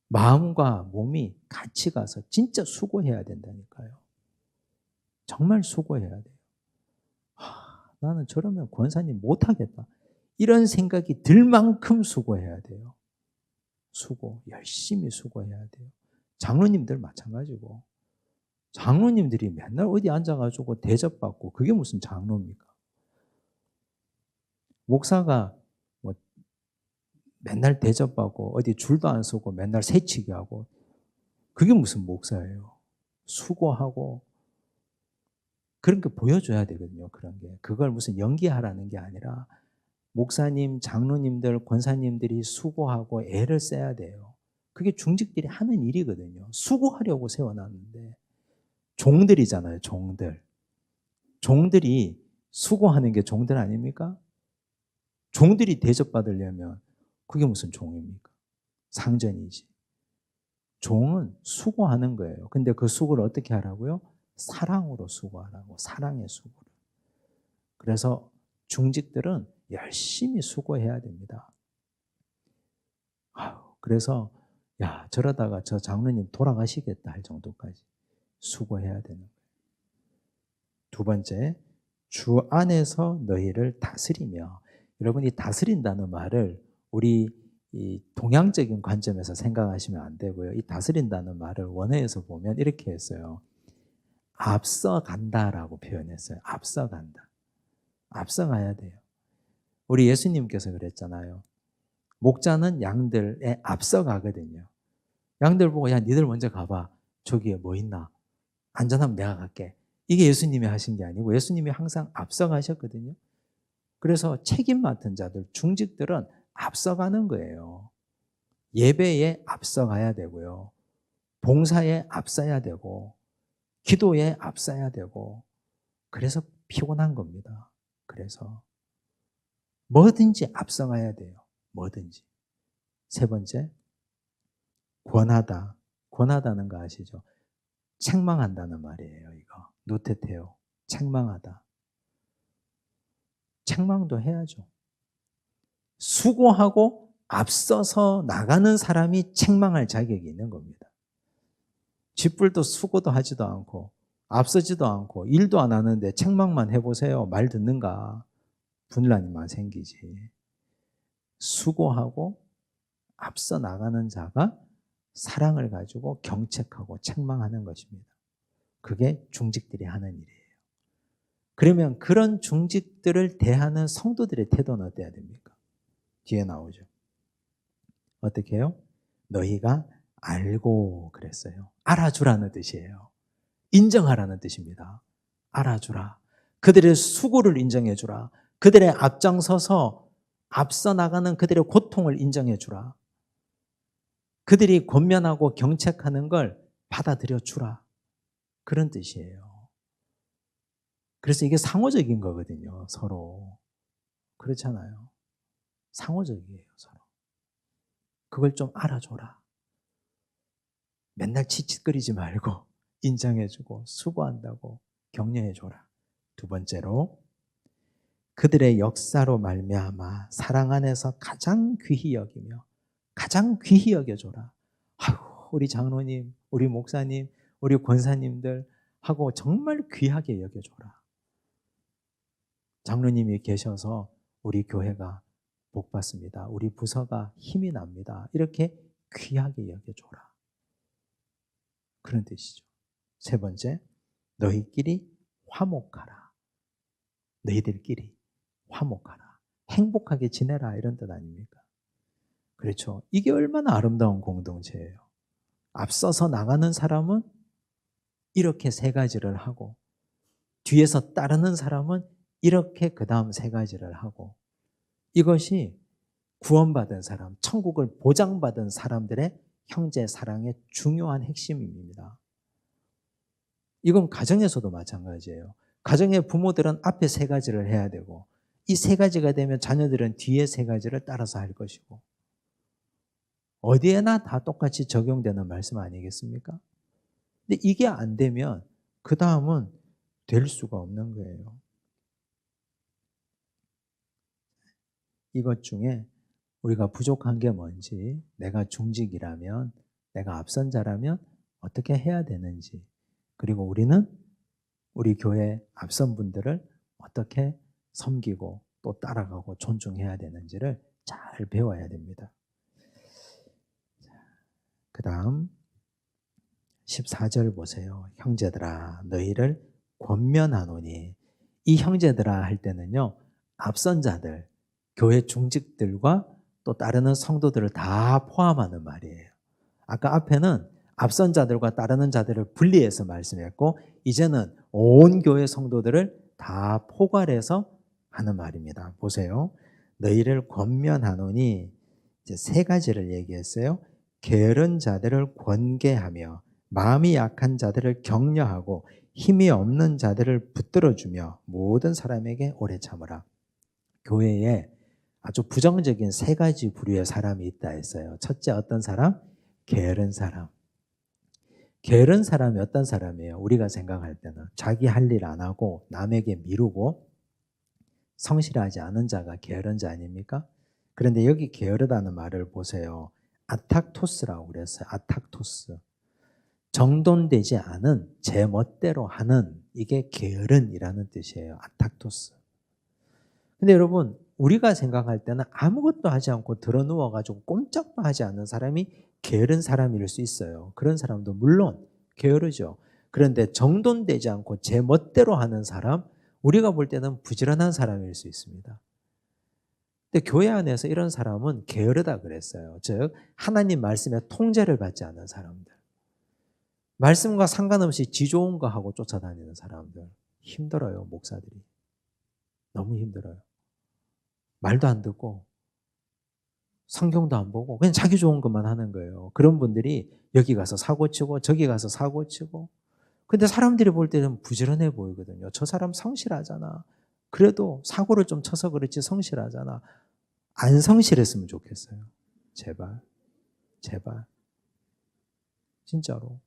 마음과 몸이 같이 가서 진짜 수고해야 된다니까요. 정말 수고해야 돼요. 나는 저러면 권사님 못하겠다. 이런 생각이 들 만큼 수고해야 돼요. 수고, 열심히 수고해야 돼요. 장로님들 마찬가지고. 장로님들이 맨날 어디 앉아가지고 대접받고 그게 무슨 장로입니까? 목사가 뭐 맨날 대접받고 어디 줄도 안 서고 맨날 새치기 하고 그게 무슨 목사예요? 수고하고 그런 게 보여줘야 되거든요. 그런 게. 그걸 무슨 연기하라는 게 아니라 목사님, 장로님들, 권사님들이 수고하고 애를 써야 돼요. 그게 중직들이 하는 일이거든요. 수고하려고 세워놨는데 종들이잖아요. 종들. 종들이 수고하는 게 종들 아닙니까? 종들이 대접받으려면 그게 무슨 종입니까? 상전이지. 종은 수고하는 거예요. 근데 그 수고를 어떻게 하라고요? 사랑으로 수고하라고. 사랑의 수고를. 그래서 중직들은 열심히 수고해야 됩니다. 그래서 저러다가 저 장로님 돌아가시겠다 할 정도까지 수고해야 되는 거예요. 두 번째, 주 안에서 너희를 다스리며. 여러분이 다스린다는 말을 우리 이 동양적인 관점에서 생각하시면 안 되고요. 이 다스린다는 말을 원어에서 보면 이렇게 했어요. 앞서간다라고 표현했어요. 앞서간다. 앞서가야 돼요. 우리 예수님께서 그랬잖아요. 목자는 양들에 앞서가거든요. 양들 보고 야 니들 먼저 가봐. 저기에 뭐 있나? 안전하면 내가 갈게. 이게 예수님이 하신 게 아니고 예수님이 항상 앞서가셨거든요. 그래서 책임 맡은 자들, 중직들은 앞서가는 거예요. 예배에 앞서가야 되고요. 봉사에 앞서야 되고 기도에 앞서야 되고 그래서 피곤한 겁니다. 그래서 뭐든지 앞서가야 돼요. 뭐든지. 세 번째, 권하다. 권하다는 거 아시죠? 책망한다는 말이에요. 이거 누테테오. 책망하다. 책망도 해야죠. 수고하고 앞서서 나가는 사람이 책망할 자격이 있는 겁니다. 쥐뿔도 수고도 하지도 않고 앞서지도 않고 일도 안 하는데 책망만 해보세요. 말 듣는가? 분란이만 생기지. 수고하고 앞서 나가는 자가 사랑을 가지고 경책하고 책망하는 것입니다. 그게 중직들이 하는 일이에요. 그러면 그런 중직들을 대하는 성도들의 태도는 어때야 됩니까? 뒤에 나오죠. 어떻게 해요? 너희가 알고 그랬어요. 알아주라는 뜻이에요. 인정하라는 뜻입니다. 알아주라. 그들의 수고를 인정해주라. 그들의 앞장서서 앞서 나가는 그들의 고통을 인정해주라. 그들이 권면하고 경책하는 걸 받아들여 주라. 그런 뜻이에요. 그래서 이게 상호적인 거거든요. 서로. 그렇잖아요. 상호적이에요. 서로. 그걸 좀 알아줘라. 맨날 치칫거리지 말고 인정해주고 수고한다고 격려해줘라. 두 번째로 그들의 역사로 말미암아 사랑 안에서 가장 귀히 여기며 가장 귀히 여겨줘라. 우리 장로님, 우리 목사님, 우리 권사님들 하고 정말 귀하게 여겨줘라. 장로님이 계셔서 우리 교회가 복받습니다. 우리 부서가 힘이 납니다. 이렇게 귀하게 여겨줘라. 그런 뜻이죠. 세 번째, 너희끼리 화목하라. 너희들끼리 화목하라. 행복하게 지내라 이런 뜻 아닙니까? 그렇죠. 이게 얼마나 아름다운 공동체예요. 앞서서 나가는 사람은 이렇게 세 가지를 하고 뒤에서 따르는 사람은 이렇게 그 다음 세 가지를 하고 이것이 구원받은 사람, 천국을 보장받은 사람들의 형제 사랑의 중요한 핵심입니다. 이건 가정에서도 마찬가지예요. 가정의 부모들은 앞에 세 가지를 해야 되고 이 세 가지가 되면 자녀들은 뒤에 세 가지를 따라서 할 것이고 어디에나 다 똑같이 적용되는 말씀 아니겠습니까? 근데 이게 안 되면 그 다음은 될 수가 없는 거예요. 이것 중에 우리가 부족한 게 뭔지, 내가 중직이라면, 내가 앞선 자라면 어떻게 해야 되는지, 그리고 우리는 우리 교회 앞선 분들을 어떻게 섬기고 또 따라가고 존중해야 되는지를 잘 배워야 됩니다. 그 다음 14절 보세요. 형제들아 너희를 권면하노니. 이 형제들아 할 때는요, 앞선 자들, 교회 중직들과 또 따르는 성도들을 다 포함하는 말이에요. 아까 앞에는 앞선 자들과 따르는 자들을 분리해서 말씀했고 이제는 온 교회 성도들을 다 포괄해서 하는 말입니다. 보세요. 너희를 권면하노니 이제 세 가지를 얘기했어요. 게으른 자들을 권계하며 마음이 약한 자들을 격려하고 힘이 없는 자들을 붙들어주며 모든 사람에게 오래 참으라. 교회에 아주 부정적인 세 가지 부류의 사람이 있다 했어요. 첫째 어떤 사람? 게으른 사람. 게으른 사람이 어떤 사람이에요? 우리가 생각할 때는 자기 할 일 안 하고 남에게 미루고 성실하지 않은 자가 게으른 자 아닙니까? 그런데 여기 게으르다는 말을 보세요. 아탁토스라고 그랬어요. 아탁토스. 정돈되지 않은 제 멋대로 하는 이게 게으른이라는 뜻이에요. 아탁토스. 근데 여러분 우리가 생각할 때는 아무것도 하지 않고 드러누워가지고 꼼짝도 하지 않는 사람이 게으른 사람일 수 있어요. 그런 사람도 물론 게으르죠. 그런데 정돈되지 않고 제 멋대로 하는 사람, 우리가 볼 때는 부지런한 사람일 수 있습니다. 근데 교회 안에서 이런 사람은 게으르다 그랬어요. 즉 하나님 말씀에 통제를 받지 않는 사람들. 말씀과 상관없이 지 좋은 거 하고 쫓아다니는 사람들. 힘들어요, 목사들이. 너무 힘들어요. 말도 안 듣고 성경도 안 보고 그냥 자기 좋은 것만 하는 거예요. 그런 분들이 여기 가서 사고치고 저기 가서 사고치고, 근데 사람들이 볼 때는 부지런해 보이거든요. 저 사람 성실하잖아. 그래도 사고를 좀 쳐서 그렇지 성실하잖아. 안 성실했으면 좋겠어요. 제발. 제발. 진짜로.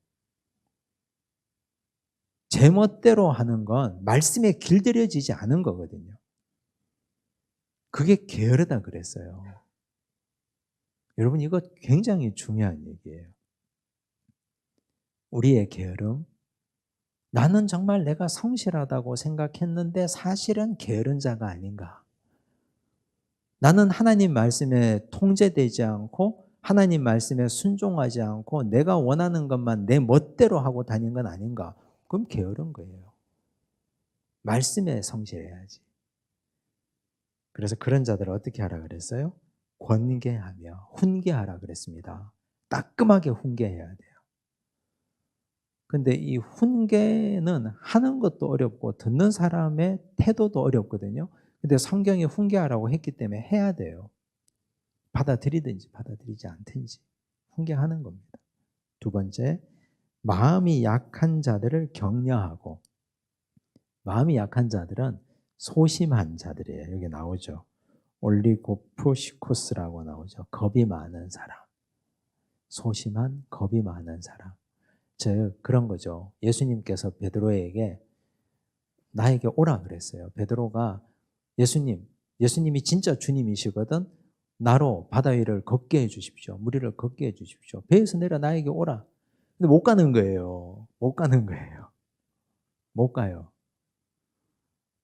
제멋대로 하는 건 말씀에 길들여지지 않은 거거든요. 그게 게으르다 그랬어요. 여러분 이거 굉장히 중요한 얘기예요. 우리의 게으름, 나는 정말 내가 성실하다고 생각했는데 사실은 게으른 자가 아닌가. 나는 하나님 말씀에 통제되지 않고 하나님 말씀에 순종하지 않고 내가 원하는 것만 내 멋대로 하고 다닌 건 아닌가. 그럼 게으른 거예요. 말씀에 성실해야지. 그래서 그런 자들을 어떻게 하라 그랬어요? 권계하며 훈계하라 그랬습니다. 따끔하게 훈계해야 돼요. 근데 이 훈계는 하는 것도 어렵고 듣는 사람의 태도도 어렵거든요. 근데 성경이 훈계하라고 했기 때문에 해야 돼요. 받아들이든지 받아들이지 않든지 훈계하는 겁니다. 두 번째, 마음이 약한 자들을 격려하고, 마음이 약한 자들은 소심한 자들이에요. 여기 나오죠. 올리고프시코스라고 나오죠. 겁이 많은 사람. 소심한 겁이 많은 사람. 즉 그런 거죠. 예수님께서 베드로에게 나에게 오라 그랬어요. 베드로가 예수님이 진짜 주님이시거든. 나로 바다 위를 걷게 해 주십시오. 무리를 걷게 해 주십시오. 배에서 내려 나에게 오라. 근데 못 가는 거예요. 못 가는 거예요. 못 가요.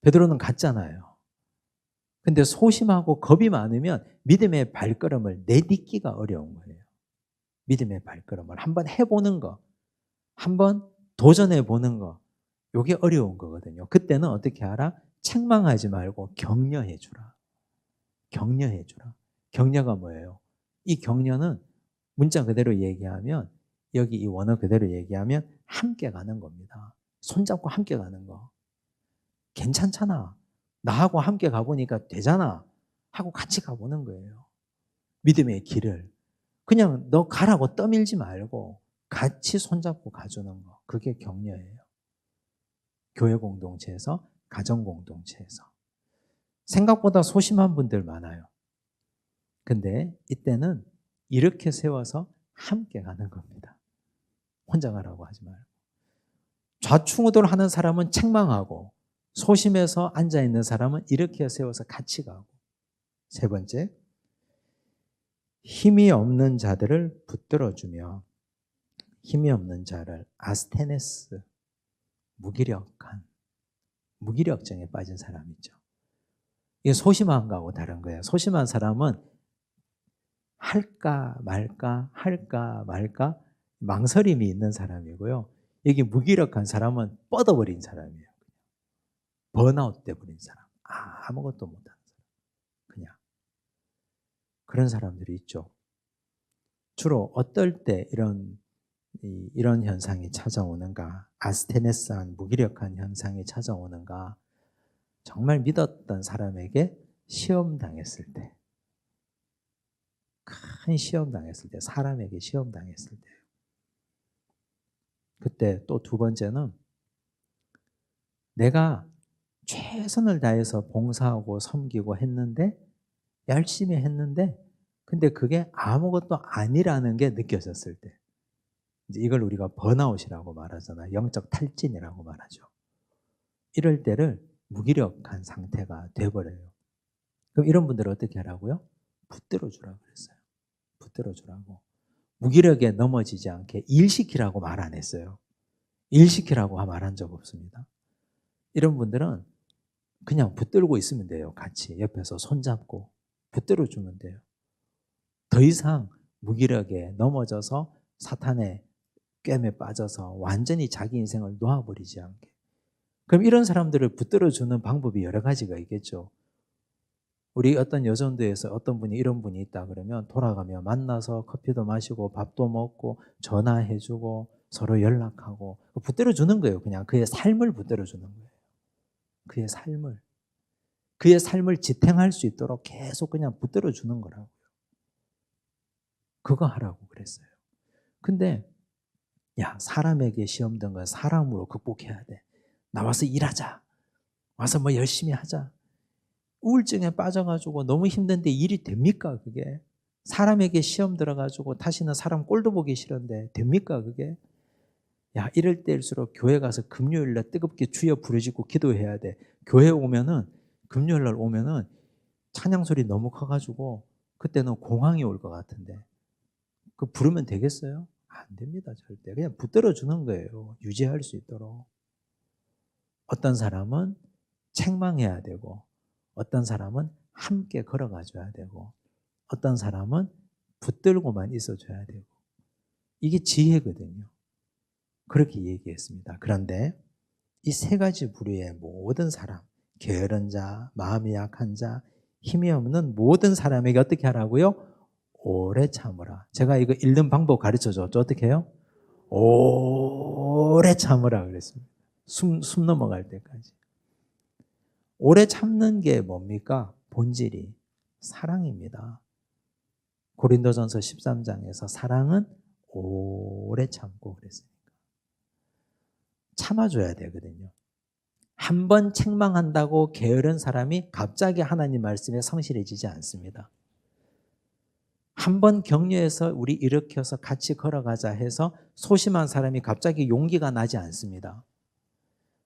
베드로는 갔잖아요. 근데 소심하고 겁이 많으면 믿음의 발걸음을 내딛기가 어려운 거예요. 믿음의 발걸음을 한번 해보는 거, 한번 도전해보는 거, 이게 어려운 거거든요. 그때는 어떻게 하라? 책망하지 말고 격려해 주라. 격려해 주라. 격려가 뭐예요? 이 격려는 문자 그대로 얘기하면, 여기 이 원어 그대로 얘기하면 함께 가는 겁니다. 손잡고 함께 가는 거. 괜찮잖아. 나하고 함께 가보니까 되잖아. 하고 같이 가보는 거예요. 믿음의 길을. 그냥 너 가라고 떠밀지 말고 같이 손잡고 가주는 거. 그게 격려예요. 교회 공동체에서, 가정 공동체에서. 생각보다 소심한 분들 많아요. 근데 이때는 이렇게 세워서 함께 가는 겁니다. 혼자 가라고 하지 말고. 좌충우돌 하는 사람은 책망하고, 소심해서 앉아있는 사람은 이렇게 세워서 같이 가고. 세 번째, 힘이 없는 자들을 붙들어주며, 힘이 없는 자를 아스테네스, 무기력증에 빠진 사람이죠. 이게 소심한 거하고 다른 거예요. 소심한 사람은 할까 말까 망설임이 있는 사람이고요. 여기 무기력한 사람은 뻗어버린 사람이에요. 번아웃 돼버린 사람. 아무것도 못하는 사람. 그냥. 그런 사람들이 있죠. 주로 어떨 때 이런 현상이 찾아오는가? 아스테네스한 무기력한 현상이 찾아오는가? 정말 믿었던 사람에게 시험 당했을 때, 큰 시험 당했을 때, 사람에게 시험 당했을 때. 그때 또 두 번째는 내가 최선을 다해서 봉사하고 섬기고 했는데, 열심히 했는데, 근데 그게 아무것도 아니라는 게 느껴졌을 때. 이제 이걸 우리가 번아웃이라고 말하잖아요. 영적 탈진이라고 말하죠. 이럴 때를 무기력한 상태가 돼버려요. 그럼 이런 분들은 어떻게 하라고요? 붙들어 주라고 그랬어요. 붙들어 주라고. 무기력에 넘어지지 않게 일시키라고 말 안 했어요. 일시키라고 말한 적 없습니다. 이런 분들은 그냥 붙들고 있으면 돼요. 같이 옆에서 손잡고 붙들어 주면 돼요. 더 이상 무기력에 넘어져서 사탄의 꿰매 빠져서 완전히 자기 인생을 놓아버리지 않게. 그럼 이런 사람들을 붙들어 주는 방법이 여러 가지가 있겠죠. 우리 어떤 여전도에서 어떤 분이 이런 분이 있다 그러면 돌아가며 만나서 커피도 마시고 밥도 먹고 전화해주고 서로 연락하고 붙들어 주는 거예요. 그냥 그의 삶을 붙들어 주는 거예요. 그의 삶을 지탱할 수 있도록 계속 그냥 붙들어 주는 거라고요. 그거 하라고 그랬어요. 근데 야, 사람에게 시험 든 건 사람으로 극복해야 돼. 나와서 일하자. 와서 뭐 열심히 하자. 우울증에 빠져가지고 너무 힘든데 일이 됩니까 그게? 사람에게 시험 들어가지고 다시는 사람 꼴도 보기 싫은데 됩니까 그게? 야, 이럴 때일수록 교회 가서 금요일날 뜨겁게 주여 부르짖고 기도해야 돼. 교회 오면은 금요일날 오면은 찬양 소리 너무 커가지고 그때는 공황이 올 것 같은데 그 부르면 되겠어요? 안 됩니다 절대. 그냥 붙들어 주는 거예요. 유지할 수 있도록. 어떤 사람은 책망해야 되고 어떤 사람은 함께 걸어가 줘야 되고 어떤 사람은 붙들고만 있어줘야 되고 이게 지혜거든요. 그렇게 얘기했습니다. 그런데 이 세 가지 부류의 모든 사람, 게으른 자, 마음이 약한 자, 힘이 없는 모든 사람에게 어떻게 하라고요? 오래 참으라. 제가 이거 읽는 방법 가르쳐줬죠. 어떻게 해요? 오래 참으라 그랬습니다. 숨 넘어갈 때까지. 오래 참는 게 뭡니까? 본질이 사랑입니다. 고린도전서 13장에서 사랑은 오래 참고 그랬으니까. 참아줘야 되거든요. 한 번 책망한다고 게으른 사람이 갑자기 하나님 말씀에 성실해지지 않습니다. 한 번 격려해서 우리 일으켜서 같이 걸어가자 해서 소심한 사람이 갑자기 용기가 나지 않습니다.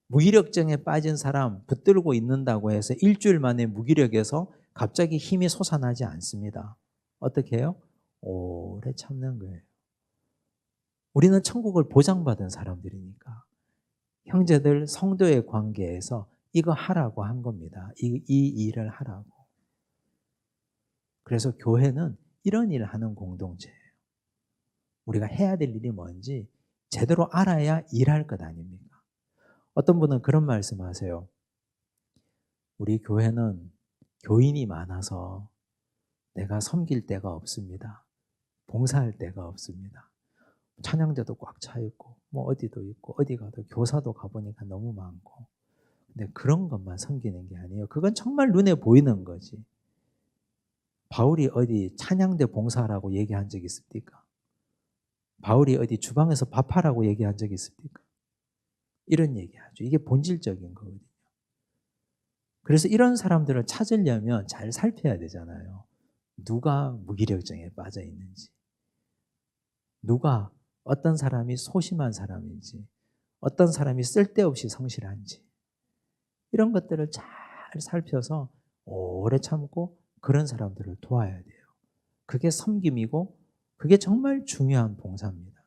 무기력증에 빠진 사람 붙들고 있는다고 해서 일주일 만에 무기력에서 갑자기 힘이 솟아나지 않습니다. 어떻게 해요? 오래 참는 거예요. 우리는 천국을 보장받은 사람들이니까 형제들 성도의 관계에서 이거 하라고 한 겁니다. 이 일을 하라고. 그래서 교회는 이런 일을 하는 공동체예요. 우리가 해야 될 일이 뭔지 제대로 알아야 일할 것 아닙니까? 어떤 분은 그런 말씀하세요. 우리 교회는 교인이 많아서 내가 섬길 데가 없습니다. 봉사할 데가 없습니다. 찬양대도 꽉 차 있고 뭐 어디도 있고 어디 가도 교사도 가보니까 너무 많고 근데 그런 것만 섬기는 게 아니에요. 그건 정말 눈에 보이는 거지. 바울이 어디 찬양대 봉사하라고 얘기한 적 있습니까? 바울이 어디 주방에서 밥하라고 얘기한 적 있습니까? 이런 얘기하죠. 이게 본질적인 거거든요. 그래서 이런 사람들을 찾으려면 잘 살펴야 되잖아요. 누가 무기력증에 빠져 있는지, 누가 어떤 사람이 소심한 사람인지, 어떤 사람이 쓸데없이 성실한지 이런 것들을 잘 살펴서 오래 참고 그런 사람들을 도와야 돼요. 그게 섬김이고 그게 정말 중요한 봉사입니다.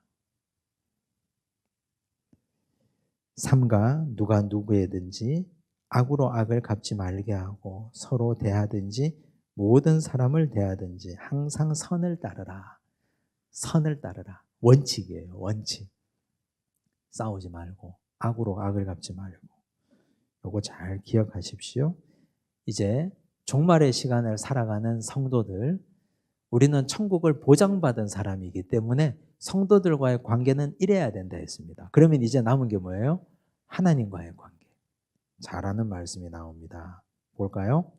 삼가 누가 누구에든지 악으로 악을 갚지 말게 하고 서로 대하든지 모든 사람을 대하든지 항상 선을 따르라. 선을 따르라. 원칙이에요. 원칙. 싸우지 말고 악으로 악을 갚지 말고. 요거 잘 기억하십시오. 이제 종말의 시간을 살아가는 성도들, 우리는 천국을 보장받은 사람이기 때문에 성도들과의 관계는 이래야 된다 했습니다. 그러면 이제 남은 게 뭐예요? 하나님과의 관계. 잘하는 말씀이 나옵니다. 볼까요?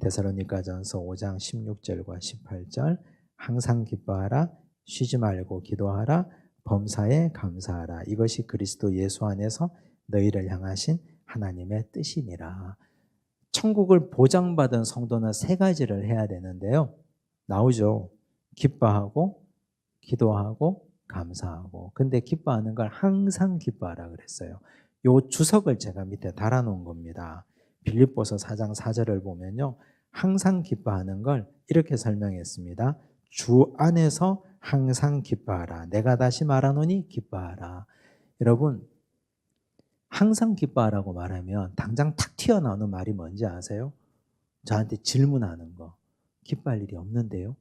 데살로니가전서 5장 16절과 18절 항상 기뻐하라 쉬지 말고 기도하라 범사에 감사하라 이것이 그리스도 예수 안에서 너희를 향하신 하나님의 뜻이니라. 천국을 보장받은 성도는 세 가지를 해야 되는데요. 나오죠. 기뻐하고 기도하고 감사하고. 근데 기뻐하는 걸 항상 기뻐하라 그랬어요. 요 주석을 제가 밑에 달아놓은 겁니다. 빌립보서 4장 4절을 보면요. 항상 기뻐하는 걸 이렇게 설명했습니다. 주 안에서 항상 기뻐하라. 내가 다시 말하노니 기뻐하라. 여러분, 항상 기뻐하라고 말하면 당장 탁 튀어나오는 말이 뭔지 아세요? 저한테 질문하는 거. 기뻐할 일이 없는데요?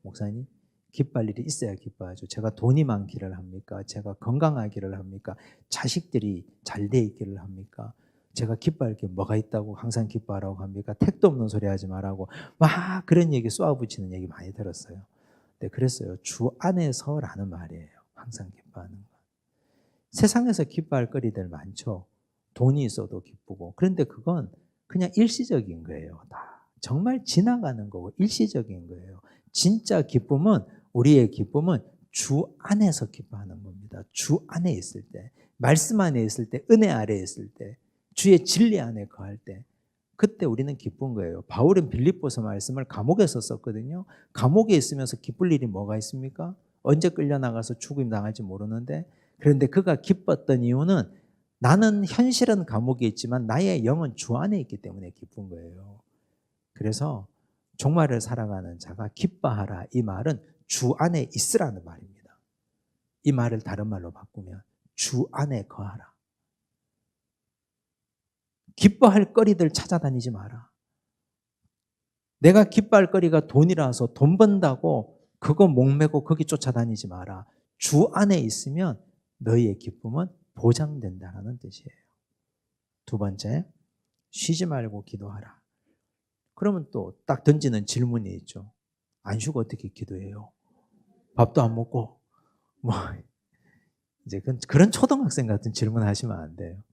목사님? 기뻐할 일이 있어야 기뻐하죠. 제가 돈이 많기를 합니까? 제가 건강하기를 합니까? 자식들이 잘 돼 있기를 합니까? 제가 기뻐할 게 뭐가 있다고 항상 기뻐하라고 합니까? 택도 없는 소리 하지 말라고 막 그런 얘기 쏘아붙이는 얘기 많이 들었어요. 네, 그랬어요. 주 안에서라는 말이에요. 항상 기뻐하는 거. 세상에서 기뻐할 거리들 많죠. 돈이 있어도 기쁘고. 그런데 그건 그냥 일시적인 거예요. 다. 정말 지나가는 거고 일시적인 거예요. 진짜 기쁨은, 우리의 기쁨은 주 안에서 기뻐하는 겁니다. 주 안에 있을 때, 말씀 안에 있을 때, 은혜 아래에 있을 때, 주의 진리 안에 거할 때, 그때 우리는 기쁜 거예요. 바울은 빌립보서 말씀을 감옥에서 썼거든요. 감옥에 있으면서 기쁠 일이 뭐가 있습니까? 언제 끌려나가서 죽임 당할지 모르는데, 그런데 그가 기뻤던 이유는 나는 현실은 감옥에 있지만 나의 영은 주 안에 있기 때문에 기쁜 거예요. 그래서 종말을 살아가는 자가 기뻐하라, 이 말은 주 안에 있으라는 말입니다. 이 말을 다른 말로 바꾸면 주 안에 거하라. 기뻐할 거리들 찾아다니지 마라. 내가 기뻐할 거리가 돈이라서 돈 번다고 그거 목매고 거기 쫓아다니지 마라. 주 안에 있으면 너희의 기쁨은 보장된다는 뜻이에요. 두 번째, 쉬지 말고 기도하라. 그러면 또 딱 던지는 질문이 있죠. 안 쉬고 어떻게 기도해요? 밥도 안 먹고. 뭐 이제 그런 초등학생 같은 질문 하시면 안 돼요.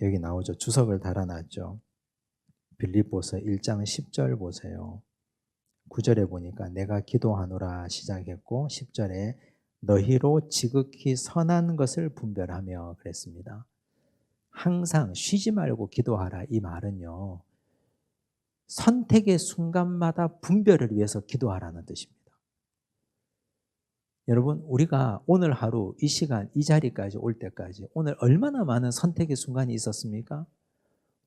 여기 나오죠. 주석을 달아놨죠. 빌립보서 1장 10절 보세요. 9절에 보니까 내가 기도하노라 시작했고 10절에 너희로 지극히 선한 것을 분별하며 그랬습니다. 항상 쉬지 말고 기도하라, 이 말은요, 선택의 순간마다 분별을 위해서 기도하라는 뜻입니다. 여러분, 우리가 오늘 하루 이 시간 이 자리까지 올 때까지 오늘 얼마나 많은 선택의 순간이 있었습니까?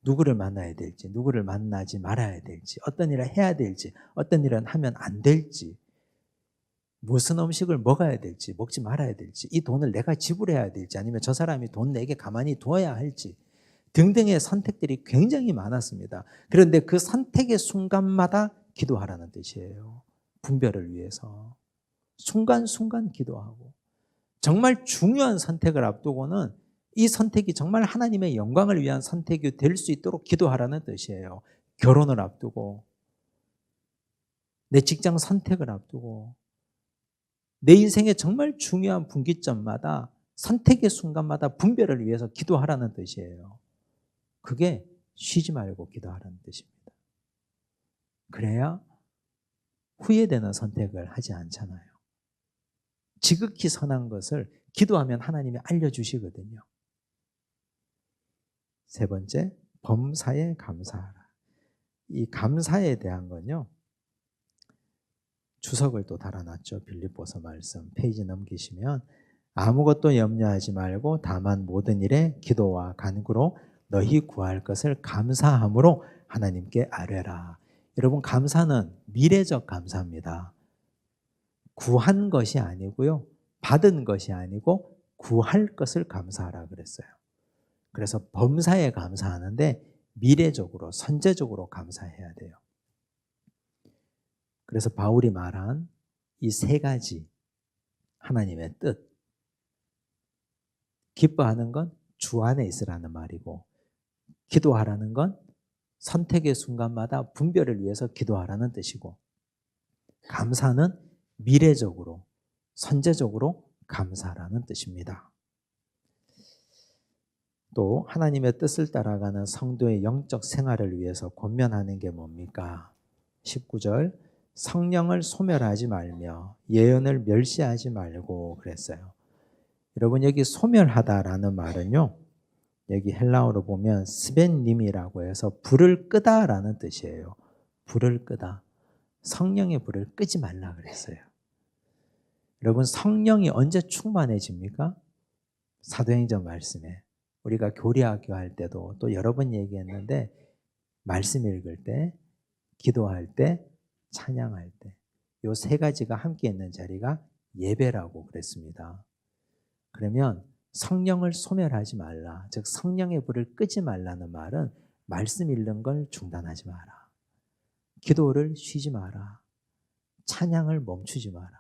누구를 만나야 될지, 누구를 만나지 말아야 될지, 어떤 일을 해야 될지, 어떤 일은 하면 안 될지, 무슨 음식을 먹어야 될지, 먹지 말아야 될지, 이 돈을 내가 지불해야 될지, 아니면 저 사람이 돈 내게 가만히 두어야 할지 등등의 선택들이 굉장히 많았습니다. 그런데 그 선택의 순간마다 기도하라는 뜻이에요. 분별을 위해서. 순간순간 기도하고, 정말 중요한 선택을 앞두고는 이 선택이 정말 하나님의 영광을 위한 선택이 될 수 있도록 기도하라는 뜻이에요. 결혼을 앞두고, 내 직장 선택을 앞두고, 내 인생의 정말 중요한 분기점마다 선택의 순간마다 분별을 위해서 기도하라는 뜻이에요. 그게 쉬지 말고 기도하라는 뜻입니다. 그래야 후회되는 선택을 하지 않잖아요. 지극히 선한 것을 기도하면 하나님이 알려주시거든요. 세 번째, 범사에 감사하라. 이 감사에 대한 건요, 주석을 또 달아놨죠. 빌립보서 말씀 페이지 넘기시면 아무것도 염려하지 말고 다만 모든 일에 기도와 간구로 너희 구할 것을 감사함으로 하나님께 아뢰라. 여러분, 감사는 미래적 감사입니다. 구한 것이 아니고요, 받은 것이 아니고 구할 것을 감사하라 그랬어요. 그래서 범사에 감사하는데 미래적으로, 선제적으로 감사해야 돼요. 그래서 바울이 말한 이 세 가지 하나님의 뜻, 기뻐하는 건 주 안에 있으라는 말이고, 기도하라는 건 선택의 순간마다 분별을 위해서 기도하라는 뜻이고, 감사는 미래적으로, 선제적으로 감사라는 뜻입니다. 또 하나님의 뜻을 따라가는 성도의 영적 생활을 위해서 권면하는 게 뭡니까? 19절, 성령을 소멸하지 말며 예언을 멸시하지 말고 그랬어요. 여러분, 여기 소멸하다라는 말은요, 여기 헬라어로 보면 스벤님이라고 해서 불을 끄다라는 뜻이에요. 불을 끄다. 성령의 불을 끄지 말라 그랬어요. 여러분, 성령이 언제 충만해집니까? 사도행전 말씀에 우리가 교리학교 할 때도 또 여러 번 얘기했는데 말씀 읽을 때, 기도할 때, 찬양할 때 요 세 가지가 함께 있는 자리가 예배라고 그랬습니다. 그러면 성령을 소멸하지 말라, 즉 성령의 불을 끄지 말라는 말은 말씀 읽는 걸 중단하지 마라, 기도를 쉬지 마라, 찬양을 멈추지 마라,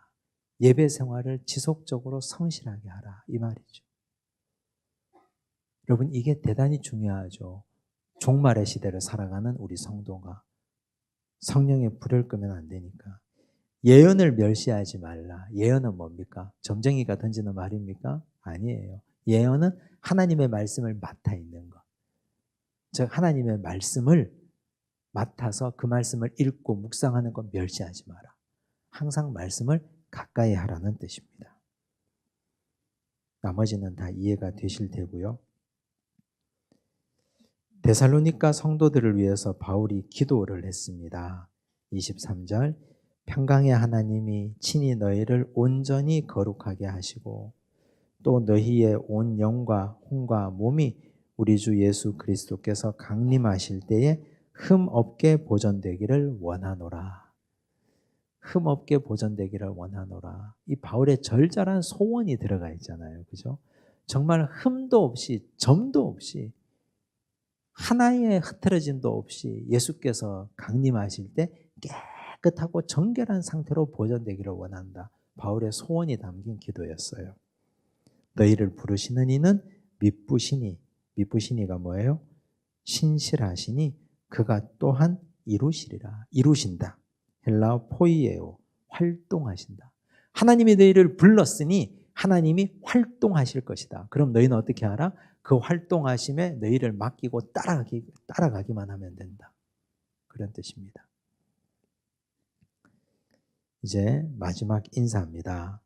예배 생활을 지속적으로 성실하게 하라, 이 말이죠. 여러분, 이게 대단히 중요하죠. 종말의 시대를 살아가는 우리 성도가 성령의 불을 끄면 안 되니까. 예언을 멸시하지 말라. 예언은 뭡니까? 점쟁이가 던지는 말입니까? 아니에요. 예언은 하나님의 말씀을 맡아 있는 것. 즉 하나님의 말씀을 맡아서 그 말씀을 읽고 묵상하는 것 멸시하지 마라. 항상 말씀을 가까이 하라는 뜻입니다. 나머지는 다 이해가 되실 테고요. 데살로니가 성도들을 위해서 바울이 기도를 했습니다. 23절, 평강의 하나님이 친히 너희를 온전히 거룩하게 하시고 또 너희의 온 영과 혼과 몸이 우리 주 예수 그리스도께서 강림하실 때에 흠없게 보존되기를 원하노라. 흠없게 보존되기를 원하노라. 이 바울의 절절한 소원이 들어가 있잖아요. 그죠? 정말 흠도 없이 점도 없이 하나의 흐트러짐도 없이 예수께서 강림하실 때 깨끗하고 정결한 상태로 보존되기를 원한다. 바울의 소원이 담긴 기도였어요. 너희를 부르시는 이는 미쁘시니, 미쁘시니가 뭐예요? 신실하시니 그가 또한 이루시리라. 이루신다. 헬라어 포이에오, 활동하신다. 하나님이 너희를 불렀으니 하나님이 활동하실 것이다. 그럼 너희는 어떻게 하라? 그 활동하심에 너희를 맡기고 따라가기만 하면 된다. 그런 뜻입니다. 이제 마지막 인사입니다.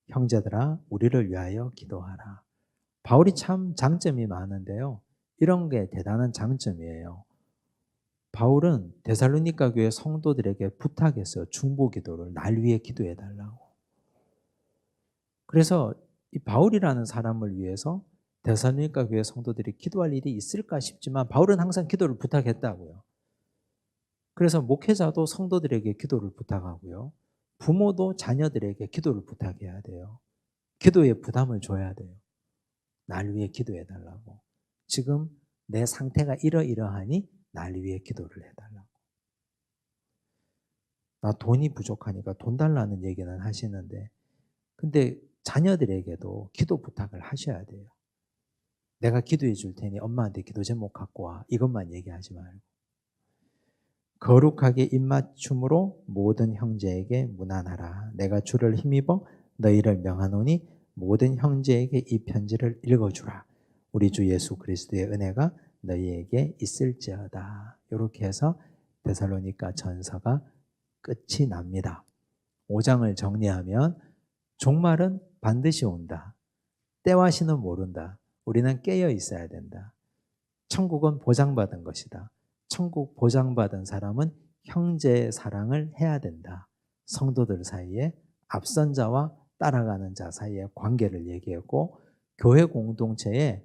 형제들아, 우리를 위하여 기도하라. 바울이 참 장점이 많은데요. 이런 게 대단한 장점이에요. 바울은 데살로니가 교회 성도들에게 부탁했어요. 중보 기도를 날 위해 기도해 달라고. 그래서 이 바울이라는 사람을 위해서 데살로니가 교회 성도들이 기도할 일이 있을까 싶지만 바울은 항상 기도를 부탁했다고요. 그래서 목회자도 성도들에게 기도를 부탁하고요. 부모도 자녀들에게 기도를 부탁해야 돼요. 기도에 부담을 줘야 돼요. 날 위해 기도해 달라고. 지금 내 상태가 이러이러하니 날 위해 기도를 해달라고. 나 돈이 부족하니까 돈 달라는 얘기는 하시는데 근데 자녀들에게도 기도 부탁을 하셔야 돼요. 내가 기도해 줄 테니 엄마한테 기도 제목 갖고 와. 이것만 얘기하지 말고. 거룩하게 입맞춤으로 모든 형제에게 문안하라. 내가 주를 힘입어 너희를 명하노니 모든 형제에게 이 편지를 읽어주라. 우리 주 예수 그리스도의 은혜가 너희에게 있을지어다. 이렇게 해서 데살로니가 전서가 끝이 납니다. 5장을 정리하면 종말은 반드시 온다. 때와 시는 모른다. 우리는 깨어 있어야 된다. 천국은 보장받은 것이다. 천국 보장받은 사람은 형제의 사랑을 해야 된다. 성도들 사이에 앞선 자와 따라가는 자 사이의 관계를 얘기했고 교회 공동체에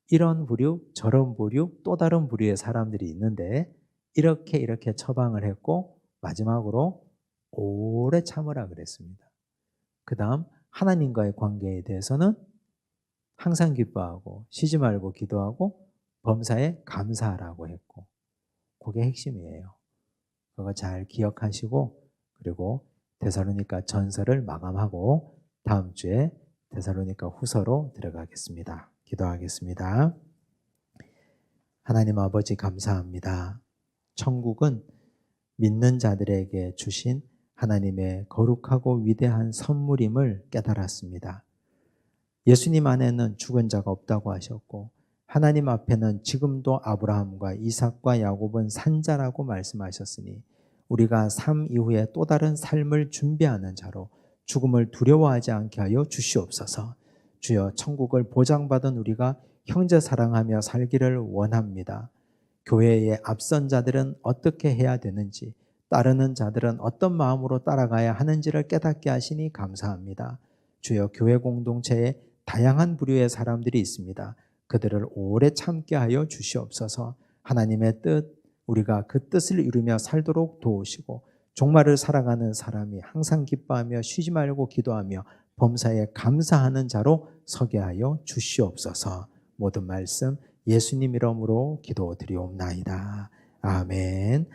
이런 부류, 저런 부류, 또 다른 부류의 사람들이 있는데 이렇게 처방을 했고 마지막으로 오래 참으라 그랬습니다. 그 다음 하나님과의 관계에 대해서는 항상 기뻐하고 쉬지 말고 기도하고 범사에 감사하라고 했고 그게 핵심이에요. 그거 잘 기억하시고 그리고 데살로니가 전서를 마감하고 다음 주에 데살로니가 후서로 들어가겠습니다. 기도하겠습니다. 하나님 아버지 감사합니다. 천국은 믿는 자들에게 주신 하나님의 거룩하고 위대한 선물임을 깨달았습니다. 예수님 안에는 죽은 자가 없다고 하셨고 하나님 앞에는 지금도 아브라함과 이삭과 야곱은 산자라고 말씀하셨으니 우리가 삶 이후에 또 다른 삶을 준비하는 자로 죽음을 두려워하지 않게 하여 주시옵소서. 주여 천국을 보장받은 우리가 형제 사랑하며 살기를 원합니다. 교회의 앞선 자들은 어떻게 해야 되는지 따르는 자들은 어떤 마음으로 따라가야 하는지를 깨닫게 하시니 감사합니다. 주여 교회 공동체에 다양한 부류의 사람들이 있습니다. 그들을 오래 참게 하여 주시옵소서. 하나님의 뜻, 우리가 그 뜻을 이루며 살도록 도우시고 종말을 살아가는 사람이 항상 기뻐하며 쉬지 말고 기도하며 범사에 감사하는 자로 서게 하여 주시옵소서. 모든 말씀 예수님 이름으로 기도드리옵나이다. 아멘.